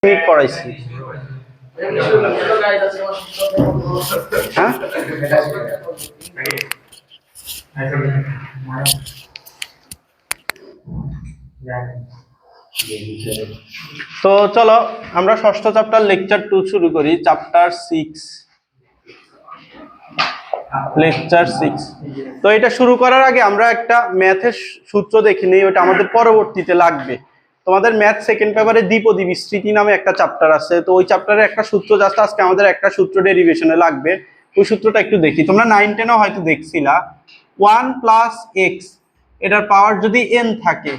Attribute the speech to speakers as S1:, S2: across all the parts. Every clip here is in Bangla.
S1: মিনিট পড়াইছি। হ্যাঁ তো চলো আমরা ষষ্ঠ চ্যাপ্টার লেকচার 2 শুরু করি। Chapter 6 lecture 6। তো এটা শুরু করার আগে আমরা একটা ম্যাথের সূত্র দেখে নিই, ওটা আমাদের পরবর্তীতে লাগবে। তোমাদের ম্যাথ সেকেন্ড পেপারে দ্বিপদী বিস্তৃতি নামে একটা চ্যাপ্টার আছে, তো ওই চ্যাপ্টারে একটা সূত্র জাস্ট আজকে আমাদের একটা সূত্র ডেরিভেশনে লাগবে। ওই সূত্রটা একটু দেখি। তোমরা 9-10 হয়তো দেখছিলা 1 + x এটার পাওয়ার যদি n থাকে,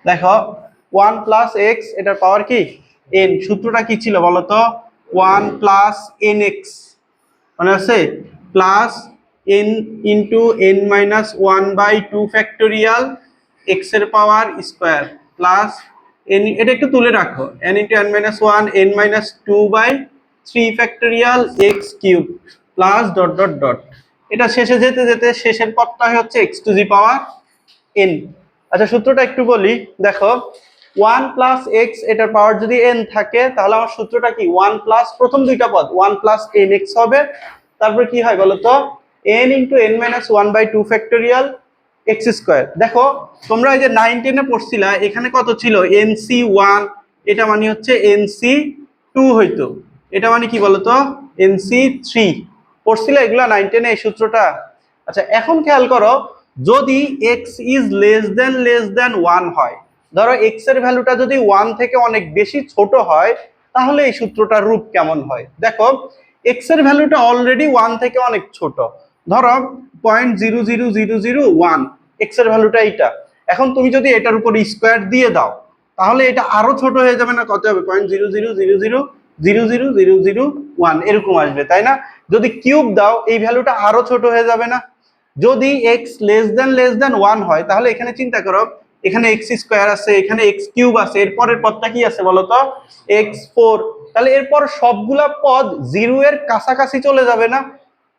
S1: দেখো 1 + x এটার পাওয়ার কি n। সূত্রটা কি ছিল বলো তো? 1 + nx মানে আছে plus n into n - 1/2 factorial x এর পাওয়ার স্কোয়ার প্লাস n, এটা একটু তুলে রাখো, n × n - 1 n - 2/3 factorial x cube plus dot dot dot. এটা শেষে যেতে যেতে শেষের পদটা হচ্ছে x⁴ n। আচ্ছা সূত্রটা একটু বলি, দেখো 1 + x এটার পাওয়ার যদি n থাকে তাহলে আমার সূত্রটা কি 1 প্লাস প্রথম দুইটা পদ 1 + nx হবে, তারপর কি হয় বলো তো n × n - 1/2 ফ্যাক্টোরিয়াল x²। দেখো তোমরা এই যে 9-10 এ পড়ছিলা, এখানে কত ছিল nc1, এটা মানে হচ্ছে nc2 হইতো, এটা মানে কি বলতো nc3 পড়ছিলা এগুলা 9-10 এ এই সূত্রটা। আচ্ছা এখন খেয়াল করো, যদি x < 1 হয়, ধরো x এর ভ্যালুটা যদি 1 থেকে অনেক বেশি ছোট হয়, তাহলে এই সূত্রটার রূপ কেমন হয়। দেখো x এর ভ্যালুটা অলরেডি 1 থেকে অনেক ছোট, ধরো 0.00001 x এর ভ্যালুটা এইটা। এখন তুমি যদি এটার উপর স্কোয়ার দিয়ে দাও তাহলে এটা আরো ছোট হয়ে যাবে না? কত হবে 0.000000001 এরকম আসবে, তাই না? যদি কিউব দাও এই ভ্যালুটা আরো ছোট হয়ে যাবে না? যদি x < 1 হয় তাহলে এখানে চিন্তা করো, এখানে x² আছে, এখানে x³ আছে, এরপরের পদটা কি আছে বলতো x4। তাহলে এরপর সবগুলা পদ 0 এর কাছাকাছি চলে যাবে না?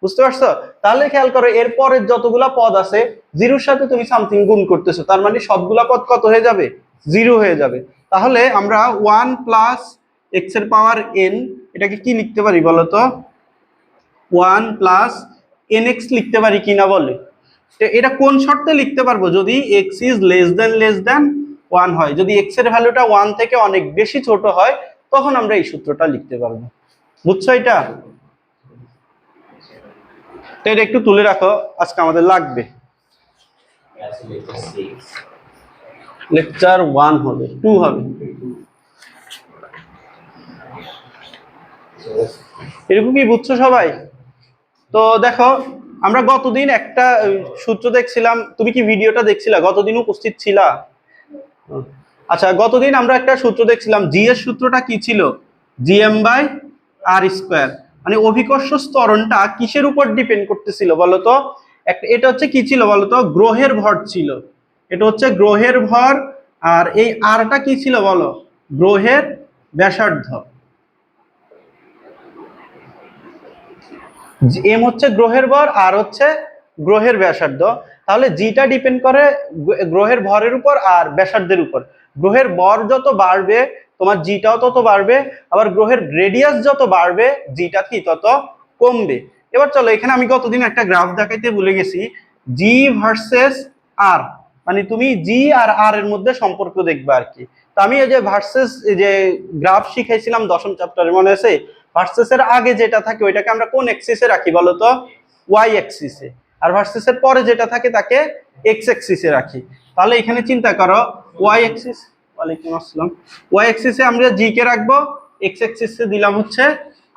S1: বুঝতে পারছো? তাহলে খেয়াল করো এরপরের যতগুলা পদ আছে 0-র সাথে তুমি সামথিং গুণ করতেছো, তার মানে সবগুলা পদ কত হয়ে যাবে 0 হয়ে যাবে। তাহলে আমরা 1 + x এর পাওয়ার n এটাকে কি লিখতে পারি বলতো 1 + nx লিখতে পারি কিনা বলে। এটা কোন শর্তে লিখতে পারবো? যদি x < 1 হয়, যদি x এর ভ্যালুটা 1 থেকে অনেক বেশি ছোট হয় তখন আমরা এই সূত্রটা লিখতে পারবো। বুঝছো এটা? তো এটা একটু তুলে রাখো, আজকে আমাদের লাগবে। লেকচার 1 হবে 2 হবে এরকম কি? বুঝছো সবাই? তো দেখো আমরা গতদিন একটা সূত্র দেখছিলাম, তুমি কি ভিডিওটা দেখছিলা? গতদিন উপস্থিত ছিলা? আচ্ছা গতদিন আমরা একটা সূত্র দেখছিলাম, জি এর সূত্রটা কি ছিল? gm/r²। মানে অভিকর্ষ ত্বরণটা কিসের উপর ডিপেন্ড করতেছিল বলতো? এটা হচ্ছে কি ছিল বলতো? গ্রহের ভর ছিল। এটা হচ্ছে গ্রহের ভর, আর এই আরটা কি ছিল বলো? গ্রহের ব্যাসার্ধ। এম হচ্ছে গ্রহের ভর, আর হচ্ছে গ্রহের ব্যাসার্ধ। তাহলে জিটা ডিপেন্ড করে গ্রহের ভরের উপর আর ব্যাসার্ধের উপর। গ্রহের ভর যত বাড়বে তোমার জিটাও তত বাড়বে, আবার গ্রহের রেডিয়াস যত বাড়বে জিটা কি তত কমবে। এবার চলো এখানে আমি গতদিন একটা গ্রাফ দেখাইতে ভুলে গেছি, জি ভার্সেস আর, মানে তুমি জি আর আর এর মধ্যে সম্পর্ক দেখবে আর কি। তো আমি এই যে ভার্সেস যে গ্রাফ শিখাইছিলাম দশম চ্যাপ্টারে, মনে আছে? ভার্সেস এর আগে যেটা থাকে ওইটাকে আমরা কোন এক্সিসে রাখি বলতো? ওয়াই এক্সিসে। আর ভার্সেস এর পরে যেটা থাকে তাকে এক্স এক্সিসে রাখি। তাহলে এখানে চিন্তা করো ওয়াই এক্সিস, ওয়ালাইকুম আসসালাম, ওয়াই এক্সিসে আমরা জি কে রাখবো, এক্স এক্সিসে দিলাম হচ্ছে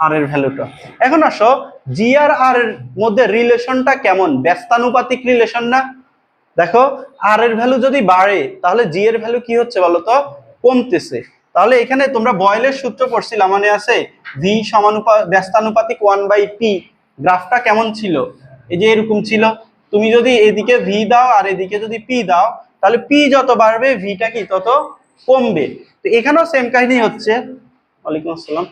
S1: আর এর ভ্যালুটা। এখন আসো জি আর আর এর মধ্যে রিলেশনটা কেমন? ব্যস্তানুপাতিক রিলেশন না? দেখো আর এর ভ্যালু যদি বাড়ে তাহলে জি এর ভ্যালু কি হচ্ছে বলতো? কমতেছে। তাহলে এখানে তোমরা বয়েলের সূত্র পড়ছিলাম, মনে আছে? ভি ব্যস্তানুপাতিক 1/p। গ্রাফটা কেমন ছিল? এই যে এরকম ছিল। তুমি যদি এদিকে ভি দাও আর এদিকে যদি পি দাও তাহলে পি যত বাড়বে ভিটা কি তত কমবে। তো এখানেও সেম কাহিনী হচ্ছে। ওয়ালাইকুম আসসালাম।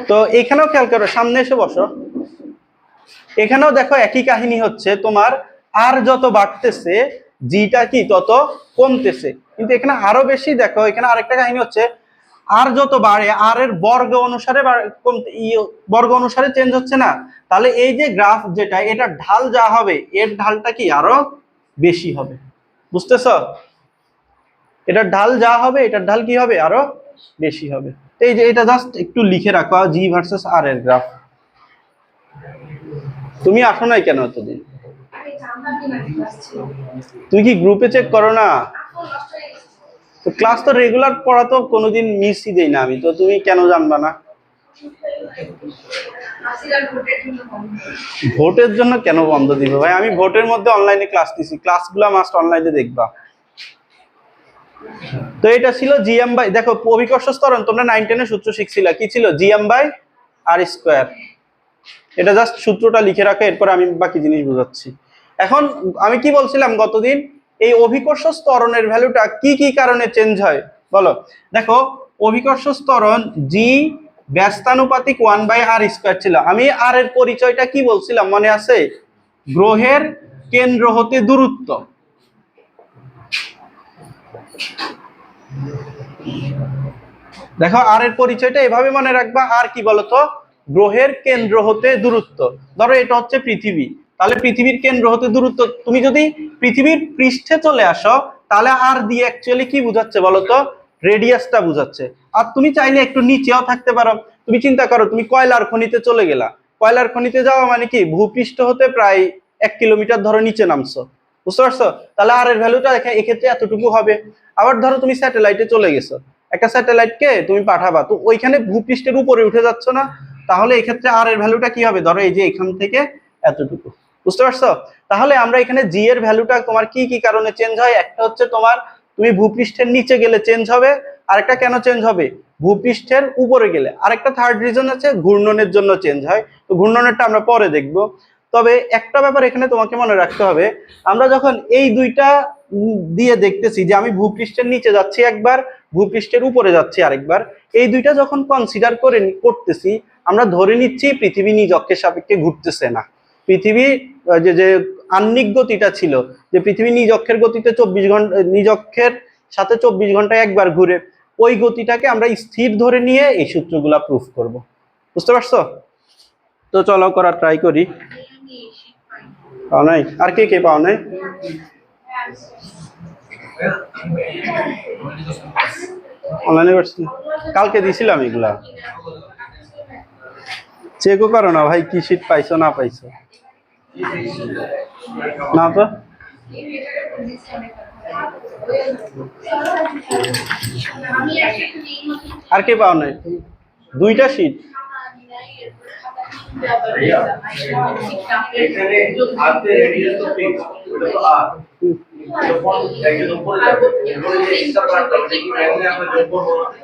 S1: তো এখানেও খেয়াল করো, সামনে এসে বসো। এখানেও দেখো একই কাহিনী হচ্ছে, তোমার আর যত বাড়তেছে জিটা কি তত কমতেছে। কিন্তু এখানে আরো বেশি দেখো, এখানে আরেকটা কাহিনী হচ্ছে, আর যত বাড়ে আর এর বর্গ অনুসারে বর্গ অনুসারে চেঞ্জ হচ্ছে না, তাহলে এই যে গ্রাফ যেটা, এটা ঢাল যা হবে এর ঢালটা কি আরো বেশি হবে। বুঝতেছ? এটার ঢাল যা হবে এটার ঢাল কি হবে আরো বেশি হবে। এই যে এটা জাস্ট একটু লিখে রাখো, জি ভার্সেস আর এর গ্রাফ। তুমি আসো নাই কেন এতদিন? তুমি কি গ্রুপে চেক করো না? তো ক্লাস তো রেগুলার পড়া তো কোনোদিন মিসই দেই না আমি, তো তুমি কেন জানবা না? ভোটের জন্য কেন বন্ধ দিব ভাই? আমি ভোটের মধ্যে অনলাইনে ক্লাস দিছি, ক্লাসগুলো মাস্ট অনলাইনে দেখবা। তো এটা ছিল জিএম বাই, দেখো অভিকর্ষ ত্বরণ তোমরা 9 10 এর সূত্র শিখছিলা, কি ছিল? GM by R square. এটা জাস্ট সূত্রটা লিখে রাখো, এরপর আমি বাকি জিনিস বুঝাচ্ছি। এখন আমি কি বলছিলাম গতদিন, এই অভিকর্ষ ত্বরণের ভ্যালুটা কি কি কারণে চেঞ্জ হয় বলো। দেখো অভিকর্ষ ত্বরণ জি ব্যস্তানুপাতিক 1/r² ছিল। আমি আর এর পরিচয়টা কি বলছিলাম মনে আছে? গ্রহের কেন্দ্র হতে দূরত্ব। দেখো আর এর পরিচয়টা এভাবে মনে রাখবা, আর কি বলতো? গ্রহের কেন্দ্র হতে দূরত্ব। ধরো এটা হচ্ছে পৃথিবী, তাহলে পৃথিবীর কেন্দ্র হতে দূরত্ব, তুমি যদি পৃথিবীর পৃষ্ঠে চলে আসো তাহলে আর দিয়ে অ্যাকচুয়ালি কি বুঝাচ্ছে বলতো? রেডিয়াসটা বুঝাচ্ছে। আর তুমি চাইলে একটু নিচেও থাকতে পারো। তুমি চিন্তা করো, তুমি কয়লার খনিতে চলে গেলা, কয়লার খনিতে যাওয়া মানে কি ভূপৃষ্ঠ হতে প্রায় 1 কিলোমিটার ধরো নিচে নামছো, বুঝতে পারছো? তাহলে আর এর ভ্যালুটা এক্ষেত্রে এতটুকু হবে। আবার ধরো তুমি স্যাটেলাইটে চলে গেছো, একটা স্যাটেলাইটকে তুমি পাঠাবা, তো ওইখানে ভূপৃষ্ঠের উপরে উঠে যাচ্ছ না, তাহলে এক্ষেত্রে আর এর ভ্যালুটা কি হবে? ধরো এই যে এখান থেকে এতটুকু, বুঝতে পারছো? তাহলে আমরা এখানে জি এর ভ্যালুটা তোমার কি কি কারণে চেঞ্জ হয়, একটা হচ্ছে তোমার তুমি ভূপৃষ্ঠের নিচে গেলে চেঞ্জ হবে, আরেকটা কেন চেঞ্জ হবে? ভূপৃষ্ঠের উপরে গেলে। আরেকটা থার্ড রিজন আছে ঘূর্ণনের জন্য চেঞ্জ হয়, তো ঘূর্ণনেরটা আমরা পরে দেখব। তবে একটা ব্যাপার এখানে তোমাকে মনে রাখতে হবে, আমরা যখন এই দুইটা দিয়ে দেখতেছি যে আমি ভূপৃষ্ঠের নিচে যাচ্ছি একবার, ভূপৃষ্ঠের উপরে যাচ্ছি আরেকবার, এই দুইটা যখন কনসিডার করতেছি, আমরা ধরে নিচ্ছি পৃথিবী নিজ অক্ষের সাপেক্ষে ঘুরতেছে না। পৃথিবী যে যে আহ্নিক গতিটা ছিল, যে পৃথিবী নিজ অক্ষের গতিতে 24 ঘন্টা, নিজ অক্ষের সাথে 24 ঘন্টায় একবার ঘুরে, ওই গতিটাকে আমরা স্থির ধরে নিয়ে এই সূত্রগুলা প্রুফ করব। বুঝতে পারছো? তো চলো করা ট্রাই করি। পাও নাই? আর কে কে পাও নাই? অনলাইনে করছি, কালকে দিছিলাম এগুলা। চেকও করো না ভাই, কি শীট পাইছো না পাইছো? না তো আর কে পাও নাই? দুইটা শীট।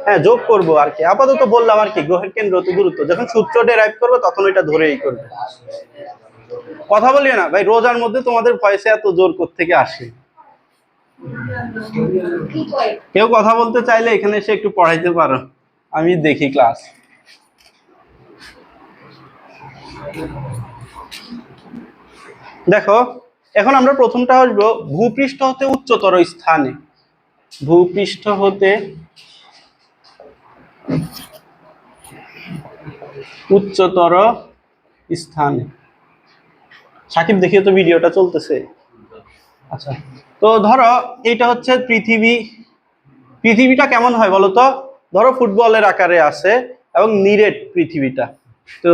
S1: হ্যাঁ যোগ করবো আর কি, আপাতত বললাম আর কি গ্রহের কেন্দ্র হতে দূরত্ব, যখন সূত্র ডেরাইভ করবো তখন ওইটা ধরেই করবে। কথা বলিও না ভাই, রোজার মধ্যে তোমাদের ভয়েসে এত জোর কোত্থেকে আসে? কেউ কথা বলতে চাইলে এখানে এসে একটু পড়াইতে পারো, আমি দেখি ক্লাস। দেখো এখন আমরা প্রথমটা আসবো ভূপৃষ্ঠ হতে উচ্চতর স্থানে। ভূপৃষ্ঠ হতে উচ্চতর স্থানে। সাকিব দেখিয়ে তো ভিডিওটা চলতেছে। আচ্ছা, তো ধরো এটা হচ্ছে পৃথিবী। পৃথিবীটা কেমন হয় বলতো? ধরো ফুটবলের আকারে আছে এবং নিরেট পৃথিবীটা, তো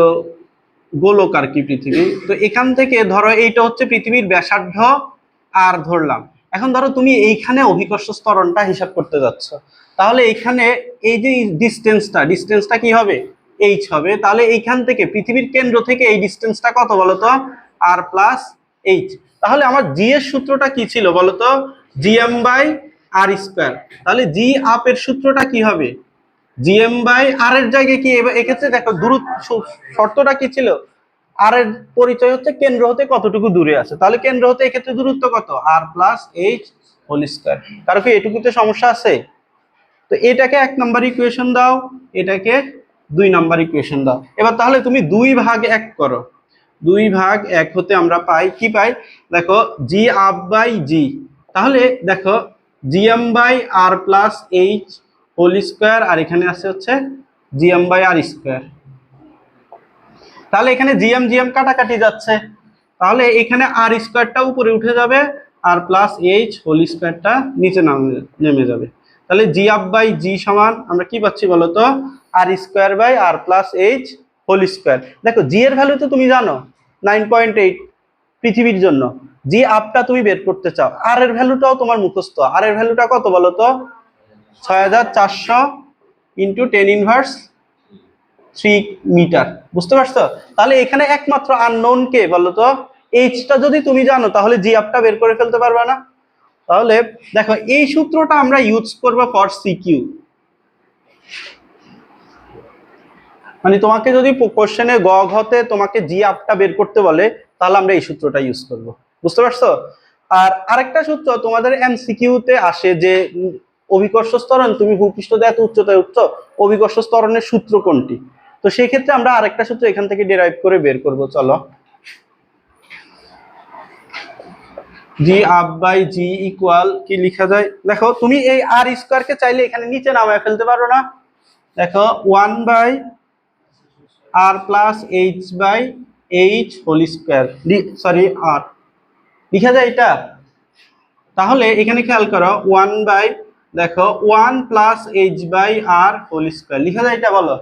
S1: গোলক আর কি পৃথিবী। তো এখান থেকে ধরো এইটা হচ্ছে পৃথিবীর ব্যাসার্ধ আর ধরলাম। এখন ধরো তুমি এইখানে অভিকর্ষ ত্বরণটা হিসাব করতে যাচ্ছ, তাহলে এইখানে এই যে ডিস্টেন্সটা কি হবে? এইচ হবে। তাহলে এইখান থেকে পৃথিবীর কেন্দ্র থেকে এই ডিস্টেন্সটা কত বলতো? R plus H. তাহলে আমার জি এর সূত্রটা কি ছিল বলতো? GM by R square. তাহলে জি আপ এর সূত্রটা কি হবে? জিএম বাই আর এর জায়গায় কি, এক্ষেত্রে দেখো দূরত্ব শর্তটা কি ছিল? আর এর পরিচয় হচ্ছে কেন্দ্র হতে কতটুকু দূরে আছে, তাহলে কেন্দ্র হতে এক্ষেত্রে দূরত্ব কত? আর প্লাস এইচ হোল স্কয়ার। কারণ কি এটুকুতে সমস্যা আছে? তো এটাকে 1 নম্বর ইকুয়েশন দাও, এটাকে 2 নম্বর ইকুয়েশন দাও। এবার তাহলে তুমি 2/1 করো। 2/1 হতে আমরা পাই কি পাই? দেখো জি আপ বাই জি, তাহলে দেখো GM by R plus H whole square, আর এখানে আছে হচ্ছে জিএম বাই আর স্কোয়ার। তাহলে এখানে জিএম জিএম কাটাকাটি যাচ্ছে, তাহলে এখানে আর স্কোয়ারটা উপরে উঠে যাবে, আর প্লাস এইচ হোল স্কোয়ারটা নিচে নেমে যাবে। তাহলে জি আপ বাই জি সমান আমরা কি পাচ্ছি বলতো, r square by R plus H whole square. দেখো জি এর ভ্যালু তো তুমি জানো 9.8 পৃথিবীর জন্য, জি আপটা তুমি বের করতে চাও, আর এর ভ্যালুটাও তোমার মুখস্থ। আর এর ভ্যালুটা কত বলতো, 6400 ইন্টু 10⁻³ মিটার। বুঝতে পারছো? তাহলে এখানে একমাত্র আননোন কে বলতো, এইচটা যদি তুমি জানো তাহলে জি আপটা বের করে ফেলতে পারবে না। তাহলে দেখো এই সূত্রটা আমরা ইউজ করব ফর সিকিউ, মানে তোমাকে যদি কোশ্চেনে গ ঘতে তোমাকে জি আপটা বের করতে বলে, তাহলে আমরা এই সূত্রটা ইউজ করব। বুঝতে পারছো? আর আরেকটা সূত্র তোমাদের এমসিকিউ তে আসে যে অভিকর্ষ ত্বরণ, তুমি ভূপৃষ্ঠ দিয়ে এত উচ্চতায় উঠছো, অভিকর্ষ ত্বরণের সূত্র কোনটি? তো সেই ক্ষেত্রে আমরা আরেকটা সূত্র এখান থেকে ডিরাইভ করে বের করব। চলো, জি আপ বাই জি ইকুয়াল কি লেখা যায়, দেখো তুমি এই আর স্কোয়ার কে চাইলে এখানে নিচে নামায় ফেলতে পারো না। দেখো 1 by R plus H by h whole square, sorry আর লিখা যায় এটা। তাহলে এখানে খেয়াল করো 1 বাই, দেখো 1 plus H by R whole square লিখা যায় এটা, বলো।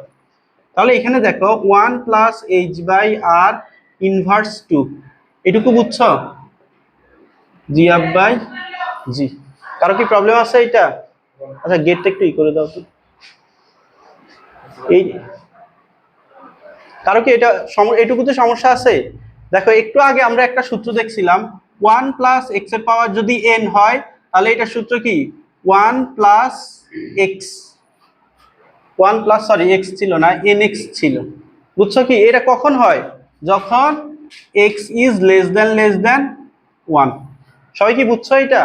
S1: তাহলে এখানে দেখো 1 plus H by R inverse 2, এটুকু বুঝছো? G up by G. কারো কি প্রবলেম আছে এটা? আচ্ছা গেটটা একটু ই করে দাও তো। এই কারো কি এটা এটুকুতে সমস্যা আছে? দেখো একটু আগে আমরা একটা সূত্র দেখছিলাম, 1 প্লাস এক্স এর পাওয়ার যদি এন হয়, তাহলে এটা সূত্র কি 1 plus x, 1 plus sorry x ছিল না, এন এক্স ছিল। বুঝছো কি এটা কখন হয়? যখন এক্স ইজ লেস দেন 1। সবাই কি বুঝছো এটা?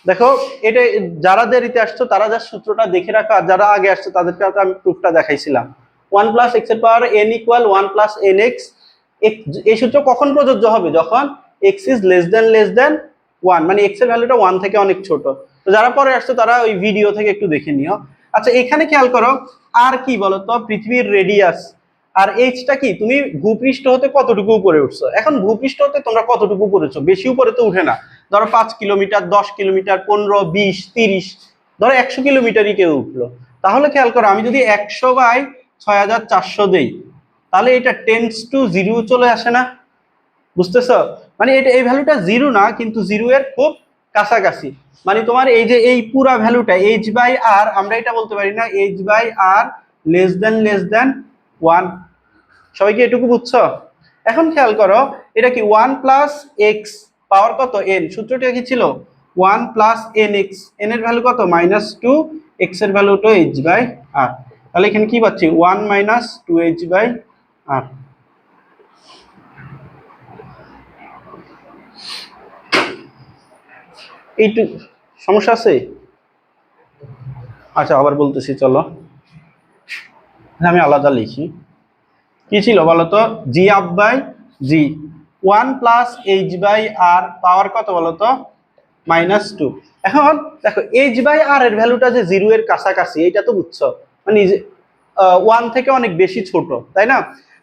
S1: দেখো এটা যারা দেরিতে আসছো তারা যা সূত্রটা দেখে রাখো, আর যারা আগে আসছো তাদেরকে আমি প্রুফটা দেখাইছিলাম। 1 প্লাস এক্স এর power n equal 1 plus n x. এই সূত্র কখন প্রযোজ্য হবে? যখন এক্স ইজ লেস দেন 1, মানে এক্স এর ভ্যালুটা 1 থেকে অনেক ছোট। তো যারা পরে আসছো তারা ওই ভিডিও থেকে একটু দেখে নিও। আচ্ছা এখানে খেয়াল করো, আর কি বলতো, পৃথিবীর রেডিয়াস, আর এইচটা কি, তুমি ভূপৃষ্ঠ হতে কতটুকু উপরে উঠছো। এখন ভূপৃষ্ঠ হতে তোমরা কতটুকু উপরেছো, বেশি উপরে তো উঠে না। ধরো 5 কিলোমিটার, 10 কিলোমিটার, 15, 20, 30, ধরো 100 কিলোমিটারই কেউ উঠলো। তাহলে খেয়াল করো আমি যদি 100 বাই 6400 দেই, তাহলে এটা টেন্ডস টু 0 চলে আসে না? বুঝতেছো? মানে এটা এই ভ্যালুটা 0 না, কিন্তু 0 এর খুব কাছাকাছি। মানে তোমার এই যে এই পুরা ভ্যালুটা এইচ বাই আর, আমরা এটা বলতে পারি না H by R less than 1। সবাই কি এটুকু বুঝছো? এখন খেয়াল করো এটা কি 1 প্লাস এক্স পাওয়ার কত এন, সূত্রটা কি ছিল 1 প্লাস এন এক্স, এন এর ভ্যালু কত -2, এক্স এর ভ্যালু তো এইচ বাই আর। তাহলে এখানে কি পাচ্ছি 1 - 2h বাই আর। এইটু সমস্যা আছে? আচ্ছা আবার বলতেছি, চলো আমি আলাদা লিখি। কি ছিল বলতো, g up by g 1 plus H by r power কত বলতো -2। এখন দেখো এইচ বাই আর এর ভ্যালুটা যে 0 এর কাছাকাছি, এটা তো বুঝছো, মানে 1 থেকে অনেক বেশি ছোট, তাই না?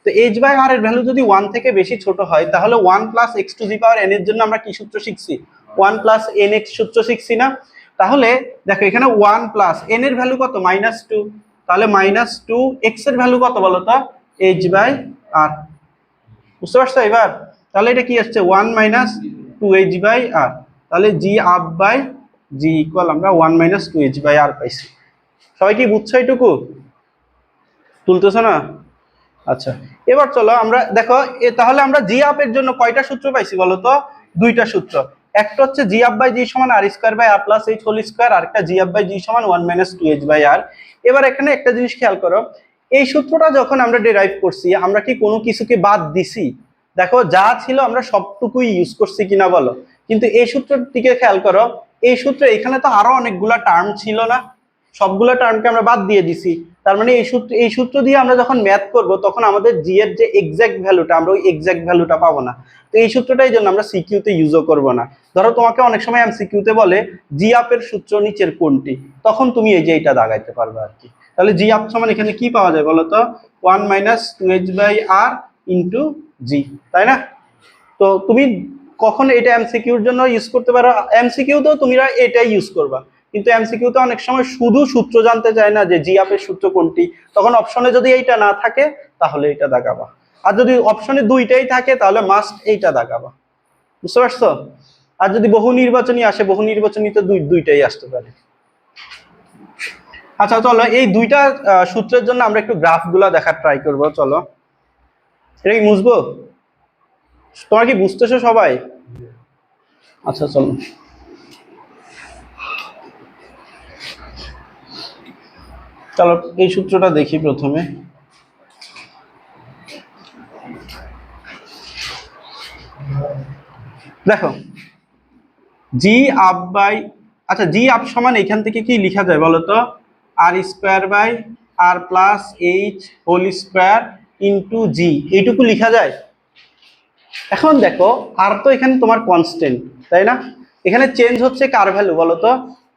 S1: তো এইচ বাই আর এর ভ্যালু যদি 1 থেকে বেশি ছোট হয়, তাহলে 1 plus x two the power N এর জন্য আমরা কি সূত্র শিখছি, 1 প্লাস এন এক্স সূত্র শিখছি না? তাহলে দেখো এখানে 1 প্লাস এন এর ভ্যালু কত -2, তাহলে -2 এক্স এর ভ্যালু কত বলতো এইচ বাই আর। বুঝতে পারছো এবার? তাহলে এটা কি আসছে 1 - 2h বাই আর। তাহলে G up by g equal আমরা 1 - 2h বাই আর পাইছি। সবাই কি বুঝছো এটুকু? তুলতেছো না? আচ্ছা এবার চলো আমরা দেখো তাহলে আমরা জি আপ এর জন্য কয়টা সূত্র পাইছি বলো তো? দুইটা সূত্র। একটা হচ্ছে জি আপ বাই জি সমান r square by R plus H whole square, আর একটা জি আপ বাই জি সমান 1 - 2h বাই আর। এবার এখানে একটা জিনিস খেয়াল করো, এই সূত্রটা যখন আমরা ডেরাইভ করছি, আমরা কি কোনো কিছুকে বাদ দিছি? দেখো যা ছিল আমরা সবটুকুই ইউজ করছি কিনা বলো। কিন্তু এই সূত্রটিকে খেয়াল করো, এই সূত্রে এখানে তো আরো অনেকগুলা টার্ম ছিল না? সবগুলো টার্মকে আমরা বাদ দিয়ে দিছি। তার মানে এই সূত্র দিয়ে আমরা যখন ম্যাথ করব তখন আমাদের জি এর যে এক্সাক্ট ভ্যালুটা আমরা ওই এক্সাক্ট ভ্যালুটা পাবো না। তো এই সূত্রটাই জন্য আমরা সিকিউতে ইউজও করব না। ধরো তোমাকে অনেক সময় এমসিকিউতে বলে জি আপের সূত্র নিচের কোনটি, তখন তুমি এই যে এইটা দাগাইতে পারবে আর কি। তাহলে জি আপ সমান এখানে কি পাওয়া যায় বলো তো, 1 - 2h/r ইন্টু জি, তাই না? তো তুমি কখন এটা এমসিকিউর জন্য ইউজ করতে পারো, এমসিকিউতেও তুমি এটাই ইউজ করবা, কিন্তু এমসিকিউতে অনেক সময় শুধু সূত্র জানতে চায় না যে জি আপের সূত্র কোনটি, তখন অপশনে যদি এইটা না থাকে তাহলে এটা দাগাবা, আর যদি অপশনে দুইটাই থাকে তাহলে মাস্ট এইটা দাগাবা। বুঝতে পারছো? আর যদি বহু নির্বাচনী আসে, বহু নির্বাচনীতে দুইটাই আসতে পারে। আচ্ছা চলো এই দুইটা সূত্রের জন্য আমরা একটু গ্রাফগুলা দেখার ট্রাই করব। চলো এটা কি বুঝবো? তোমরা কি বুঝতেছো সবাই? আচ্ছা চলো চলো এই সূত্রটা দেখি প্রথমে। দেখো জি আপ বাই, আচ্ছা জি আপ সমান এখান থেকে কি লেখা যায় বলো তো, r² + r+h² ইন্টু জি, এইটুকু লেখা যায়। এখন দেখো আর তো এখানে তোমার কনস্ট্যান্ট, তাই না? এখানে চেঞ্জ হচ্ছে কার ভ্যালু বলো তো,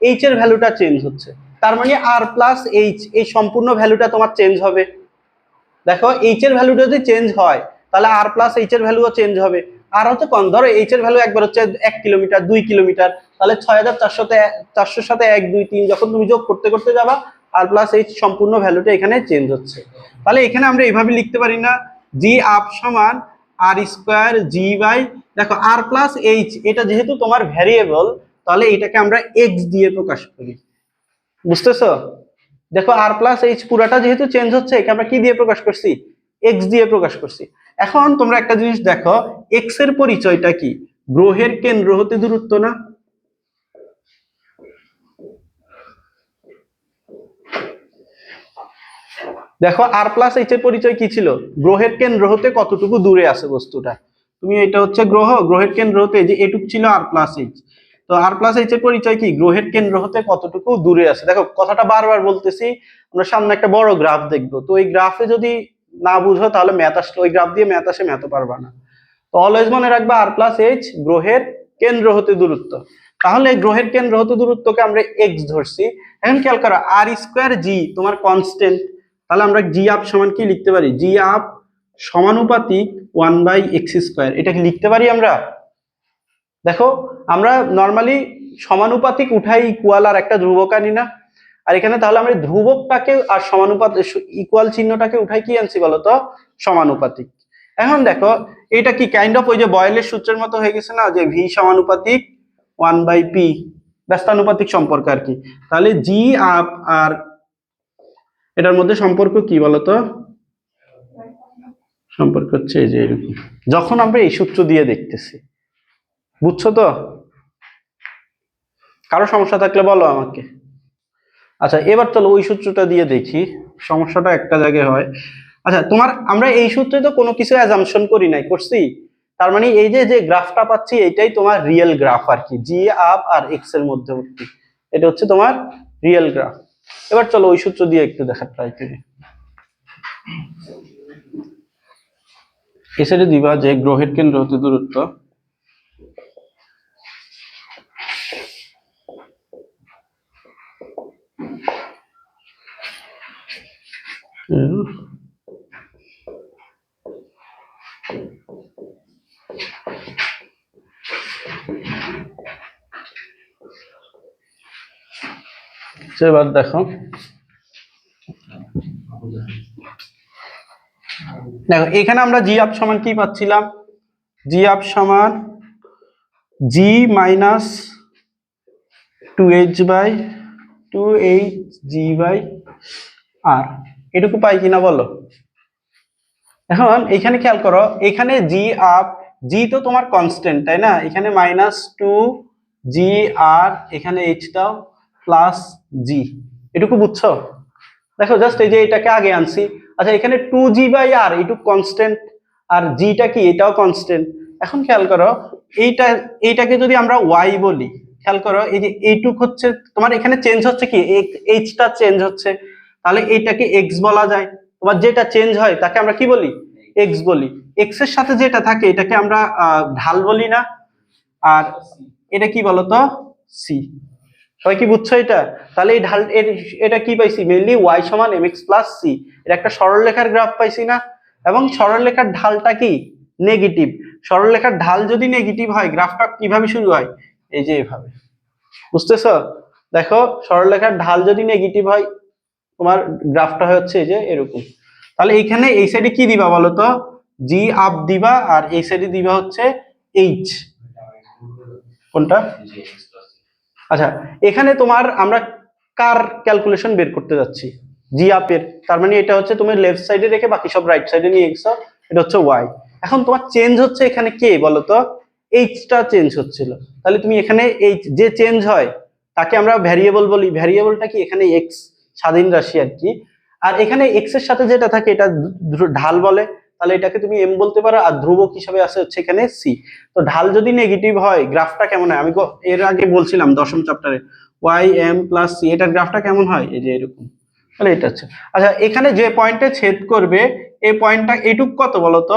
S1: এইচ এর ভ্যালুটা চেঞ্জ হচ্ছে, তার মানে r+h এই সম্পূর্ণ ভ্যালুটা তোমার চেঞ্জ হবে। দেখো এইচ এর ভ্যালুটা যদি চেঞ্জ হয় তাহলে r+h এর ভ্যালুও চেঞ্জ হবে। আর হচ্ছে কম, ধরো এইচ এর ভ্যালু একবার হচ্ছে 1 কিলোমিটার 2 কিলোমিটার, তাহলে 6400 সাথে 1 2 3 যখন তুমি যোগ করতে করতে যাবা r+h সম্পূর্ণ ভ্যালুটা এখানে চেঞ্জ হচ্ছে। তাহলে এখানে আমরা এইভাবে লিখতে পারি না, জি আপ সমান r² g/, দেখো r+h এটা যেহেতু তোমার ভ্যারিয়েবল তাহলে এটাকে আমরা x দিয়ে প্রকাশ করি। বুঝতেছো? দেখো r+h পুরাটা যেহেতু চেঞ্জ হচ্ছে একে আমরা কি দিয়ে প্রকাশ করছি, x দিয়ে প্রকাশ করছি। এখন তোমরা একটা জিনিস দেখো, x এর পরিচয়টা কি, গ্রহের কেন্দ্র হতে দূরত্ব না? দেখো r+h এর পরিচয় কি ছিল, গ্রহের কেন্দ্র হতে কতটুকু দূরে আছে বস্তুটা। তুমি এটা হচ্ছে গ্রহ, গ্রহের কেন্দ্র হতে যে এটুকু ছিল r+h, তো r+h এর পরিচয় কি, গ্রহের কেন্দ্র হতে কতটুকু দূরে আছে। দেখো কথাটা বারবার বলতেছি, আমরা সামনে একটা বড় গ্রাফ দেখবো, তো ওই গ্রাফে যদি না বুঝো তাহলে ম্যাথ আসলে ওই গ্রাফ দিয়ে ম্যাথ আসে, ম্যাথও পারবা না। তো অলওয়েজ মনে রাখবা r+h গ্রহের কেন্দ্র হতে দূরত্ব, তাহলে গ্রহের কেন্দ্র হতে দূরত্বকে আমরা x ধরছি। এখন খেয়াল করো r²g তোমার কনস্ট্যান্ট, তাহলে আমরা জি আপ সমান কি লিখতে পারি, জি আপ সমানুপাতিক 1/x², এটা কি লিখতে পারি আমরা? দেখো আমরা নরমালি সমানুপাতিক উঠাই ইকুয়াল আর একটা ধ্রুবক আনি না, আর এখানে তাহলে আমরা ধ্রুবকটাকে আর সমানুপাত ইকুয়াল চিহ্নটাকে উঠাই কি আনছি বলতো, সমানুপাতিক। এখন দেখো এটা কি কাইন্ড অফ ওই যে বয়েলের সূত্রের মতো হয়ে গেছে না, যে ভি সমানুপাতিক 1/p, ব্যস্তানুপাতিক সম্পর্ক আর কি। তাহলে জি আপ আর এটার মধ্যে সম্পর্ক কি বলতো, সম্পর্ক হচ্ছে এই যে এরকম, যখন আমরা এই সূত্র দিয়ে দেখতেছি। বুঝছো তো? কারো সমস্যা থাকলে বলো আমাকে। আচ্ছা এবার চলো ওই সূত্রটা দিয়ে দেখি, সমস্যাটা একটা জায়গায় হয়। আচ্ছা তোমার আমরা এই সূত্রে তো কোনো কিছু অ্যাজাম্পশন করি নাই, করছি? তার মানে এই যে যে গ্রাফটা পাচ্ছি এটাই তোমার রিয়েল গ্রাফ আর কি, জি আপ আর এক্স এর মধ্যবর্তী, এটা হচ্ছে তোমার রিয়েল গ্রাফ। এবার চলো ওই সূত্র দিয়ে একটু দেখার ট্রাই করি। এসে দিবা যে গ্রহের কেন্দ্র হতে দূরত্ব এবার দেখো, দেখো এখানে আমরা জি আপ সমান কি পাচ্ছিলাম, জি আপ সমান জি মাইনাস 2h/2hg/r, এটুকু পাই কিনা বলো? এখন এখানে খেয়াল করো, এখানে জি আপ, জি তো তোমার কনস্ট্যান্ট তাই না, এখানে -2g/r, এখানে h দাও প্লাস জি, এটুকু বুঝছো? দেখো জাস্ট এই যে এটাকে আগে আনছি। আচ্ছা এখানে 2g/r এইটুকু কনস্ট্যান্ট, আর জিটা কি, এটাও কনস্ট্যান্ট। এখন খেয়াল করো এইটাকে যদি আমরা y বলি, খেয়াল করো, এই যে এইটুক হচ্ছে তোমার এখানে চেঞ্জ হচ্ছে কি, এইচটা চেঞ্জ হচ্ছে, তাহলে এইটাকে এক্স বলা যায়। তোমার যেটা চেঞ্জ হয় তাকে আমরা কি বলি, এক্স বলি। এক্স এর সাথে যেটা থাকে এটাকে আমরা ঢাল বলি না, আর এটা কি বলতো, সি। সবাই কি বুঝছো এটা? তাহলে এই ঢাল এটা কি পাইছি, মেইনলি ওয়াই সমান এম এক্স প্লাস সি, এটা একটা সরলরেখার গ্রাফ পাইছি না। এবং সরলরেখার ঢালটা কি, নেগেটিভ। সরলরেখার ঢাল যদি নেগেটিভ হয় গ্রাফটা কিভাবে শুরু হয়, এই যে এভাবে। বুঝতেছো? দেখো সরলরেখার ঢাল যদি নেগেটিভ হয় তোমার গ্রাফটা হচ্ছে এই যে এরকম। তাহলে এইখানে এই সাইডে কি দিবা বলো তো, জি আপ দিবা, আর এই সাইডে দিবা হচ্ছে এইচ। কোনটা? আচ্ছা, এখানে তোমার আমরা কার ক্যালকুলেশন বের করতে যাচ্ছি, জি আপের। তার মানে এটা হচ্ছে তুমি লেফট সাইডে রেখে বাকি সব রাইট সাইডে নিয়ে গেছো, এটা হচ্ছে ওয়াই। এখন তোমার চেঞ্জ হচ্ছে এখানে কে বলো তো, এইচটা চেঞ্জ হচ্ছিল। তাহলে তুমি এখানে এই যে চেঞ্জ হয় তাকে আমরা ভ্যারিয়েবল বলি। ভ্যারিয়েবলটা কি, এখানে এক্স, স্বাধীন রাশি আর কি। আর এখানে এক্স এর সাথে যেটা থাকে এটা ঢাল বলে, তাহলে এটাকে তুমি এম বলতে পারো, আর ধ্রুবক হিসাবে আছে হচ্ছে এখানে সি। তো ঢাল যদি নেগেটিভ হয় গ্রাফটা কেমন হয়, আমি এর আগে বলছিলাম দশম চ্যাপ্টারে, ওয়াই এম প্লাস সি, এটার গ্রাফটা কেমন হয়, এই যে এরকম। তাহলে এটা হচ্ছে, আচ্ছা এখানে যে পয়েন্টে ছেদ করবে এই পয়েন্টটা এইটুক কত বলতো,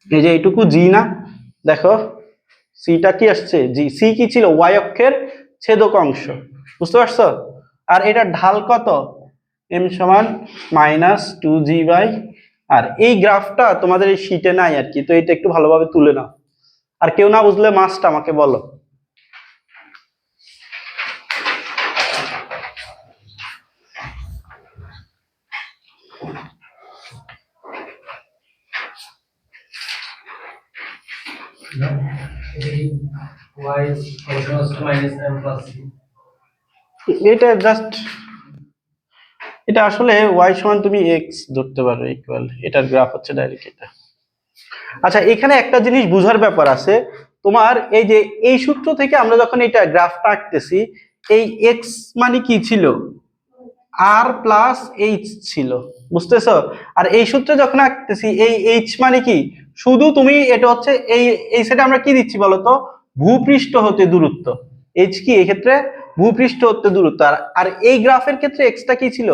S1: এই যে এইটুকু জি না, দেখো সিটা কি আসছে, জি। সি কি ছিল, ওয়াই অক্ষের ছেদক অংশ, বুঝতে পারছো? আর এটার ঢাল কত, এম সমান -2g/। আর এই গ্রাফটা তোমাদের এই শীটে নাই আর কি, তো এটা একটু ভালোভাবে তুলে নাও। আর কেউ না বুঝলে মাস্ট আমাকে বলো। এটা জাস্ট, এটা আসলে ওয়াই সমান তুমি এক্স ধরতে পারো ইকুয়াল, এটার গ্রাফ হচ্ছে ডাইরেক্ট এটা। আচ্ছা এখানে একটা জিনিস বুঝার ব্যাপার আছে, তোমার এই যে এই সূত্র থেকে আমরা যখন এটা গ্রাফটা আঁকতেছি, এই এক্স মানে কি ছিল, আর প্লাস এইচ ছিল, বুঝতেছো? আর এই সূত্রে যখন আঁকতেছি এই এইচ মানে কি, শুধু তুমি এটা হচ্ছে এই এই সাইডে আমরা কি দিচ্ছি বলতো, ভূপৃষ্ঠ হতে দূরত্ব। এইচ কি এক্ষেত্রে, ভূপৃষ্ঠ হতে দূরত্ব। আর এই গ্রাফের ক্ষেত্রে এক্সটা কি ছিল,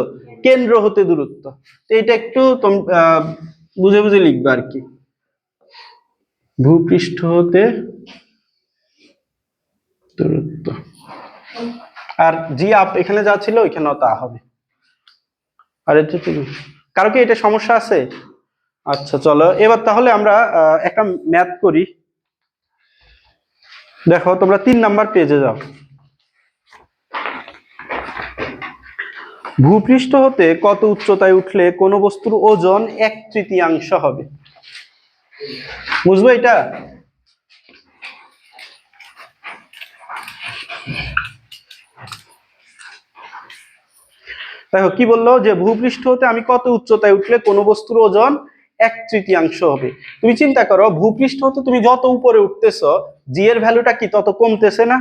S1: কেন্দ্র হতে দূরত্ব। তো এটা একটু বুঝে বুঝে লিখবে আর কি, ভূপৃষ্ঠ হতে দূরত্ব। আর জি আপ এখানে যা ছিল এখানেও তা হবে। আর এটা কারো কি এটা সমস্যা আছে? আচ্ছা চলো এবার তাহলে আমরা একটা ম্যাথ করি। দেখো তোমরা 3 নাম্বার পেজে যাও। ভূপৃষ্ঠ হতে কত উচ্চতায় উঠলে কোন বস্তুর ওজন 1/3 হবে? বুঝবো এটা? দেখো কি বললো, যে ভূপৃষ্ঠ হতে আমি কত উচ্চতায় উঠলে কোন বস্তুর ওজন 1/3 হবে। তুমি চিন্তা করো, ভূপৃষ্ঠ হতে তুমি যত উপরে উঠতেছো জি এর ভ্যালুটা কি তত কমতেছে না?